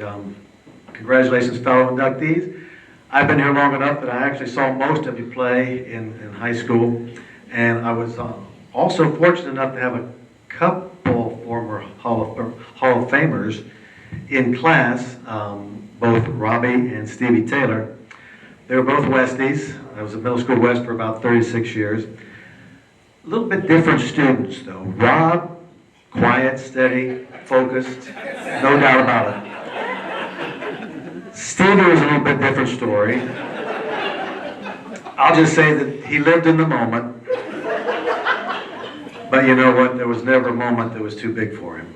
Congratulations, fellow inductees. I've been here long enough that I actually saw most of you play in high school, and I was also fortunate enough to have a couple former Hall of Famers in class, both Robbie and Stevie Taylor. They were both Westies. I was at middle school West for about 36 years. A little bit different students, though. Rob, quiet, steady, focused, no doubt about it. Stevie was a little bit different story. I'll just say that he lived in the moment. But you know what? There was never a moment that was too big for him.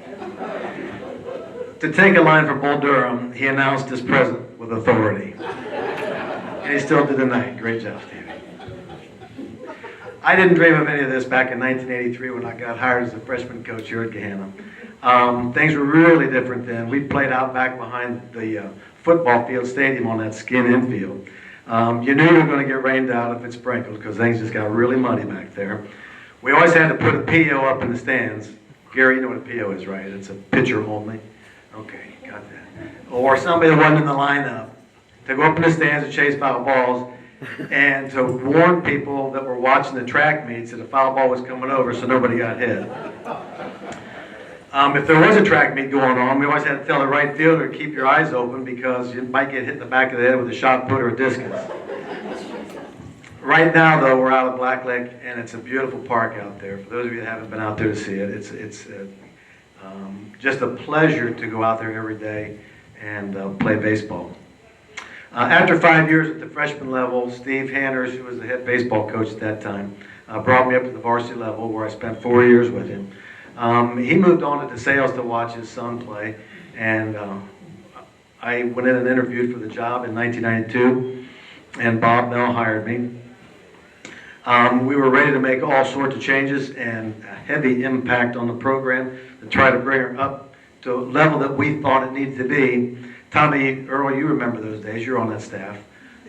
To take a line from Bull Durham, he announced his presence with authority. And he still did tonight. Great job, Stevie. I didn't dream of any of this back in 1983 when I got hired as a freshman coach here at Gahanna. Things were really different then. We played out back behind the football field stadium on that skin infield. You knew you were going to get rained out if it sprinkled because things just got really muddy back there. We always had to put a PO up in the stands. Gary, you know what a PO is, right? It's a pitcher only. Okay, got that. Or somebody that wasn't in the lineup to go up in the stands and chase foul balls and to warn people that were watching the track meets that a foul ball was coming over so nobody got hit. If there was a track meet going on, we always had to tell the right fielder to keep your eyes open because you might get hit in the back of the head with a shot put or a discus. Right now, though, we're out of Black Lake, and it's a beautiful park out there. For those of you that haven't been out there to see it, it's just a pleasure to go out there every day and play baseball. After 5 years at the freshman level, Steve Hanners, who was the head baseball coach at that time, brought me up to the varsity level, where I spent 4 years with him. He moved on to DeSales to watch his son play, and I went in and interviewed for the job in 1992, and Bob Mell hired me. We were ready to make all sorts of changes and a heavy impact on the program to try to bring her up to a level that we thought it needed to be. Tommy, Earl, you remember those days. You're on that staff.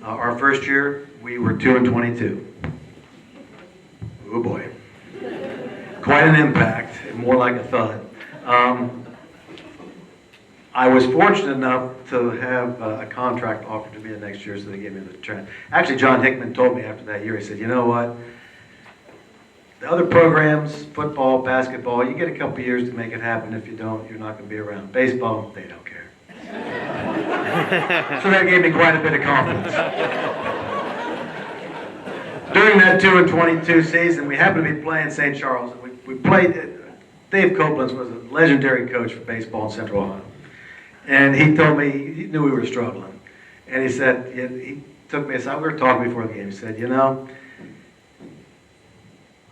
Our first year, we were 2-22. Oh boy. Quite an impact, more like a thud. I was fortunate enough to have a contract offered to me the next year, so they gave me the chance. Actually, John Hickman told me after that year, he said, you know what? The other programs, football, basketball, you get a couple years to make it happen. If you don't, you're not going to be around. Baseball, they don't care. So that gave me quite a bit of confidence. During that 2-22 season, we happened to be playing St. Charles. And we played, Dave Copeland was a legendary coach for baseball in Central Ohio. And he told me, he knew we were struggling. And he said, he took me aside, we were talking before the game, he said, you know,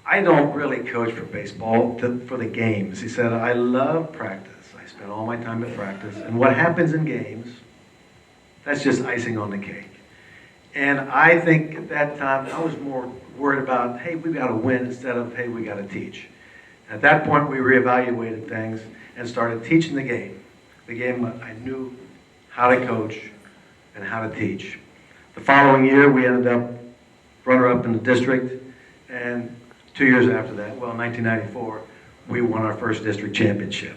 I don't really coach for baseball, for the games. He said, I love practice. I spend all my time at practice. And what happens in games, that's just icing on the cake. And I think at that time, I was more worried about, hey, we got to win instead of, hey, we got to teach. At that point, we reevaluated things and started teaching the game. The game I knew how to coach and how to teach. The following year, we ended up runner-up in the district, and 2 years after that, well, in 1994, we won our first district championship.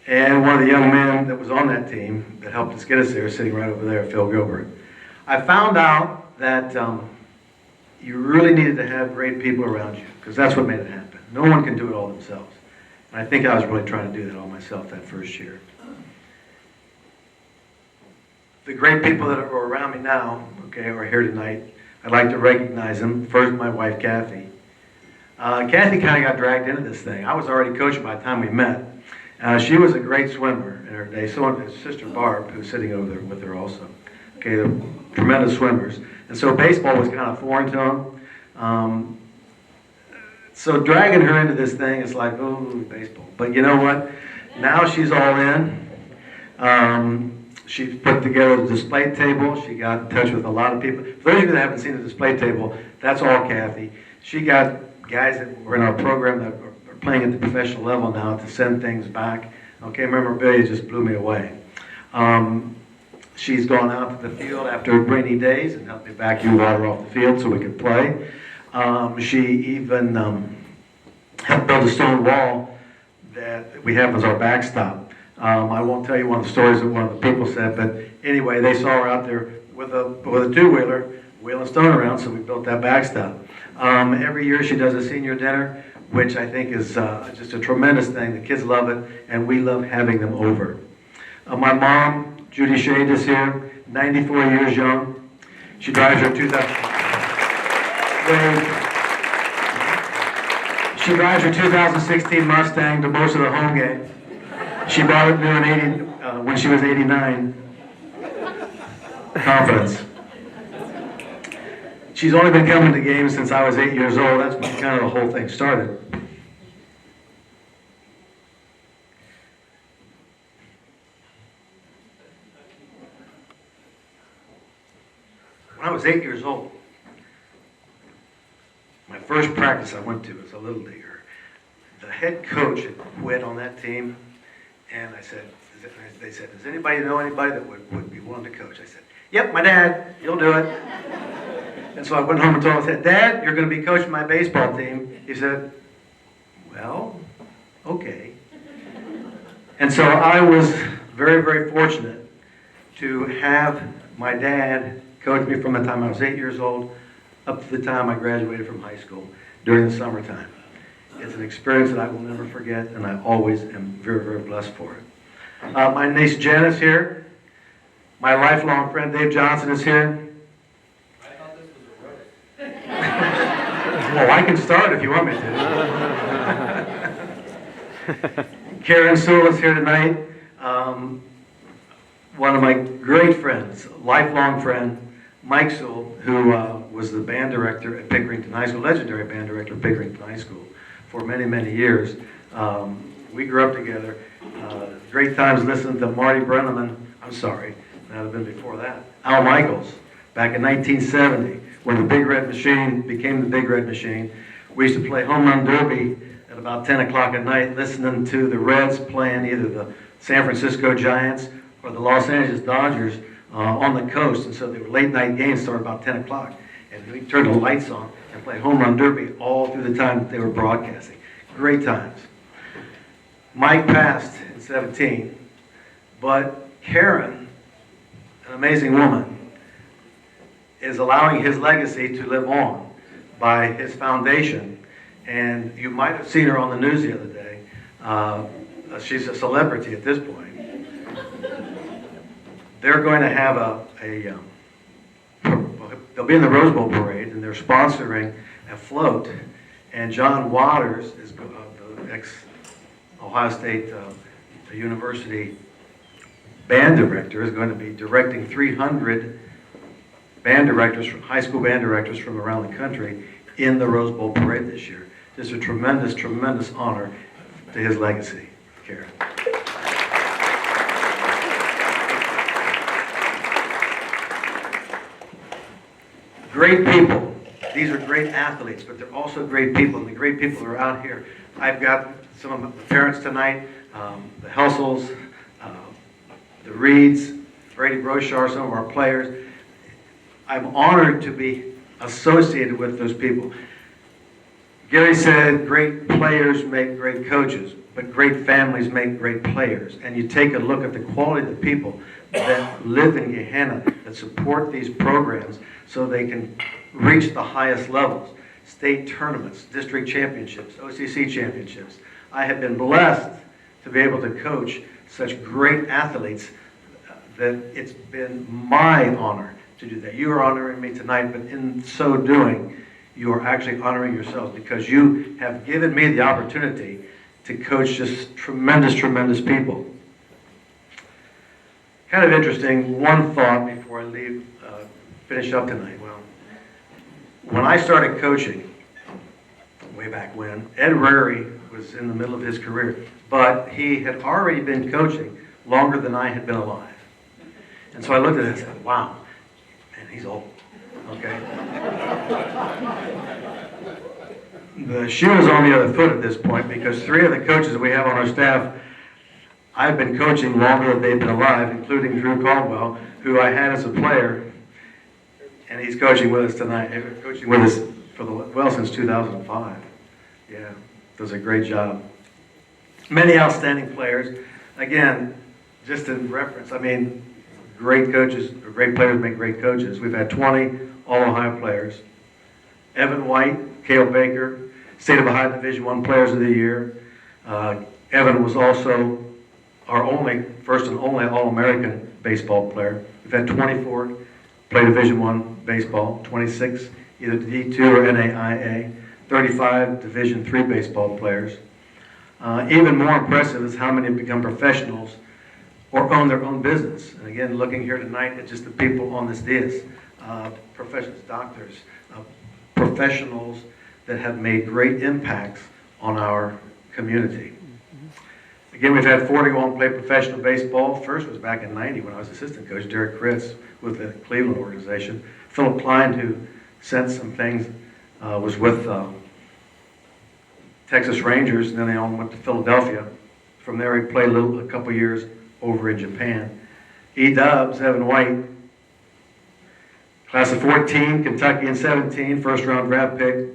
And one of the young men that was on that team that helped us get us there, sitting right over there, Phil Gilbert. I found out that you really needed to have great people around you, because that's what made it happen. No one can do it all themselves. And I think I was really trying to do that all myself that first year. The great people that are around me now, okay, are here tonight. I'd like to recognize them. First, my wife, Kathy. Kathy kind of got dragged into this thing. I was already coaching by the time we met. She was a great swimmer in her day. So was his sister Barb, who's sitting over there with her also. Okay, they're tremendous swimmers. And so baseball was kind of foreign to them. So dragging her into this thing is like, oh, baseball. But you know what? Now she's all in. She's put together the display table. She got in touch with a lot of people. For those of you that haven't seen the display table, that's all Kathy. She got guys that were in our program that are playing at the professional level now to send things back. Okay, memorabilia just blew me away. She's gone out to the field after rainy days and helped me vacuum water off the field so we could play. She even helped build a stone wall that we have as our backstop. I won't tell you one of the stories that one of the people said, but anyway, they saw her out there with a two-wheeler, wheeling stone around, so we built that backstop. Every year she does a senior dinner, which I think is just a tremendous thing. The kids love it, and we love having them over. My mom, Judy Shade, is here, 94 years young. She drives her 2016 Mustang to most of the home games. She bought it new when she was 89. Confidence. She's only been coming to games since I was 8 years old. That's when kind of the whole thing started. When I was 8 years old, my first practice I went to was a little leaguer. The head coach had quit on that team, and they said, does anybody know anybody that would be willing to coach? I said, yep, my dad, he'll do it. And so I went home and told him, I said, Dad, you're going to be coaching my baseball team. He said, well, okay. And so I was very, very fortunate to have my dad coach me from the time I was 8 years old up to the time I graduated from high school during the summertime. It's an experience that I will never forget, and I always am very, very blessed for it. My niece Jen is here. My lifelong friend Dave Johnson is here. I thought this was a roast. Well, I can start if you want me to. Karen Sewell is here tonight. One of my great friends, lifelong friend, Mike Sewell, who was the band director at Pickerington High School, legendary band director at Pickerington High School for many, many years. We grew up together. Great times listening to Marty Brenneman. I'm sorry, that would have been before that. Al Michaels, back in 1970, when the Big Red Machine became the Big Red Machine, we used to play home run derby at about 10 o'clock at night, listening to the Reds playing either the San Francisco Giants or the Los Angeles Dodgers on the coast. And so they were late night games, started about 10 o'clock. And we turned the lights on and played home run derby all through the time that they were broadcasting. Great times. Mike passed in 17, but Karen, an amazing woman, is allowing his legacy to live on by his foundation. And you might have seen her on the news the other day. She's a celebrity at this point. They're going to have they'll be in the Rose Bowl parade, and they're sponsoring a float. And John Waters is the ex-Ohio State University band director, is going to be directing 300 band directors, high school band directors from around the country in the Rose Bowl parade this year. Just a tremendous, tremendous honor to his legacy, Karen. Great people. These are great athletes, but they're also great people. And the great people are out here. I've got some of the parents tonight, the Helsels, the Reeds, Brady Brochard, some of our players. I'm honored to be associated with those people. Gary said great players make great coaches, but great families make great players. And you take a look at the quality of the people that live in Gahanna, that support these programs so they can reach the highest levels. State tournaments, district championships, OCC championships. I have been blessed to be able to coach such great athletes that it's been my honor to do that. You are honoring me tonight, but in so doing, you are actually honoring yourselves because you have given me the opportunity to coach just tremendous, tremendous people. Kind of interesting, one thought before I leave, finish up tonight. Well, when I started coaching, way back when, Ed Rary was in the middle of his career, but he had already been coaching longer than I had been alive. And so I looked at it and said, wow, man, he's old, okay? The shoe is on the other foot at this point because 3 of the coaches that we have on our staff, I've been coaching longer than they've been alive, including Drew Caldwell, who I had as a player, and he's coaching with us tonight. He's been coaching with us since 2005. Yeah, does a great job. Many outstanding players. Again, just in reference, I mean, great coaches, or great players make great coaches. We've had 20 All-Ohio players. Evan White, Cale Baker, State of Ohio Division I Players of the Year. Evan was also our first and only All-American baseball player. We've had 24 play Division I baseball, 26 either D2 or NAIA, 35 Division III baseball players. Even more impressive is how many have become professionals or own their own business. And again, looking here tonight at just the people on this dais, professionals, doctors, professionals that have made great impacts on our community. Again, we've had 4 go on and play professional baseball. First was back in '90 when I was assistant coach, Derek Kritz with the Cleveland organization. Philip Klein, who sent some things, was with Texas Rangers, and then they all went to Philadelphia. From there, he played a couple years over in Japan. E-Dubs, Evan White, class of 14, Kentucky in 17, first round draft pick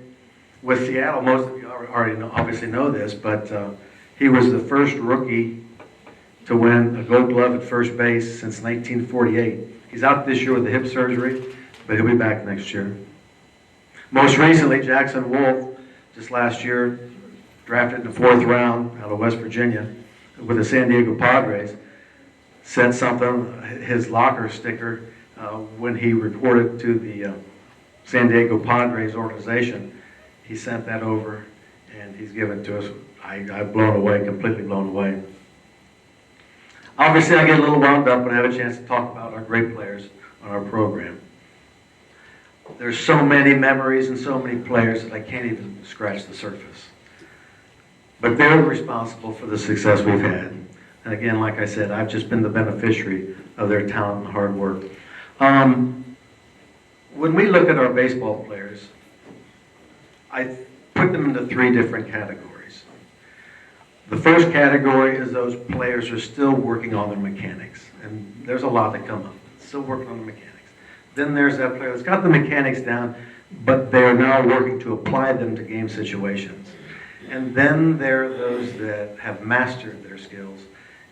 with Seattle. Most of you already obviously know this, but he was the first rookie to win a Gold Glove at first base since 1948. He's out this year with the hip surgery, but he'll be back next year. Most recently, Jackson Wolf, just last year, drafted in the 4th round out of West Virginia with the San Diego Padres, sent something, his locker sticker, when he reported to the San Diego Padres organization. He sent that over, and he's given it to us. I'm blown away, completely blown away. Obviously, I get a little wound up when I have a chance to talk about our great players on our program. There's so many memories and so many players that I can't even scratch the surface. But they're responsible for the success we've had. And again, like I said, I've just been the beneficiary of their talent and hard work. when we look at our baseball players, I put them into 3 different categories. The first category is those players who are still working on their mechanics, and there's a lot that come up, still working on the mechanics. Then there's that player that's got the mechanics down, but they are now working to apply them to game situations. And then there are those that have mastered their skills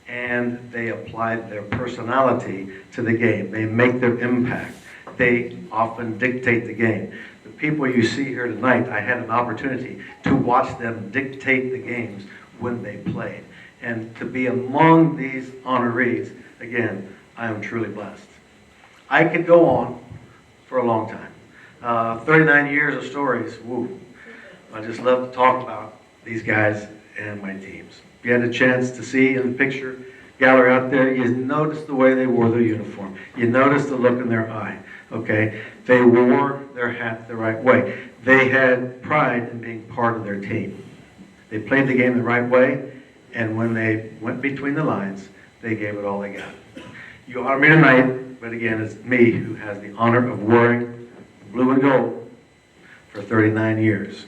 and they apply their personality to the game. They make their impact. They often dictate the game. The people you see here tonight, I had an opportunity to watch them dictate the games when they played. And to be among these honorees, again, I am truly blessed. I could go on for a long time. 39 years of stories, woo. I just love to talk about these guys and my teams. If you had a chance to see in the picture gallery out there, you noticed the way they wore their uniform. You noticed the look in their eye, okay? They wore their hat the right way. They had pride in being part of their team. They played the game the right way, and when they went between the lines, they gave it all they got. You honor me tonight, but again, it's me who has the honor of wearing blue and gold for 39 years.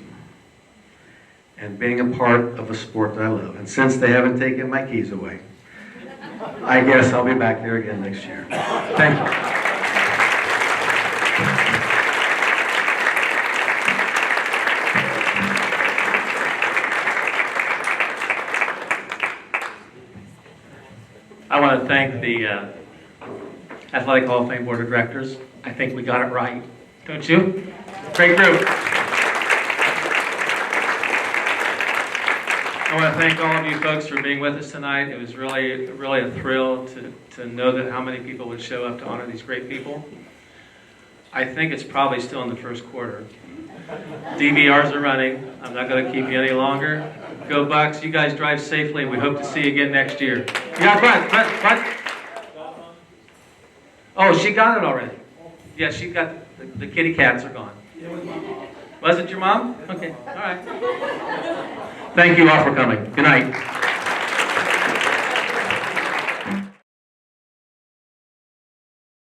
And being a part of a sport that I love. And since they haven't taken my keys away, I guess I'll be back there again next year. Thank you. I want to thank the Athletic Hall of Fame Board of Directors. I think we got it right, don't you? Great group. I want to thank all of you folks for being with us tonight. It was really a thrill to know that how many people would show up to honor these great people. I think it's probably still in the first quarter. DVRs are running. I'm not going to keep you any longer. Go Bucks. You guys drive safely, and we hope to see you again next year. Yeah, what? Oh, she got it already. Yeah, she got the kitty cats are gone. Was it your mom? Okay, all right. Thank you all for coming. Good night.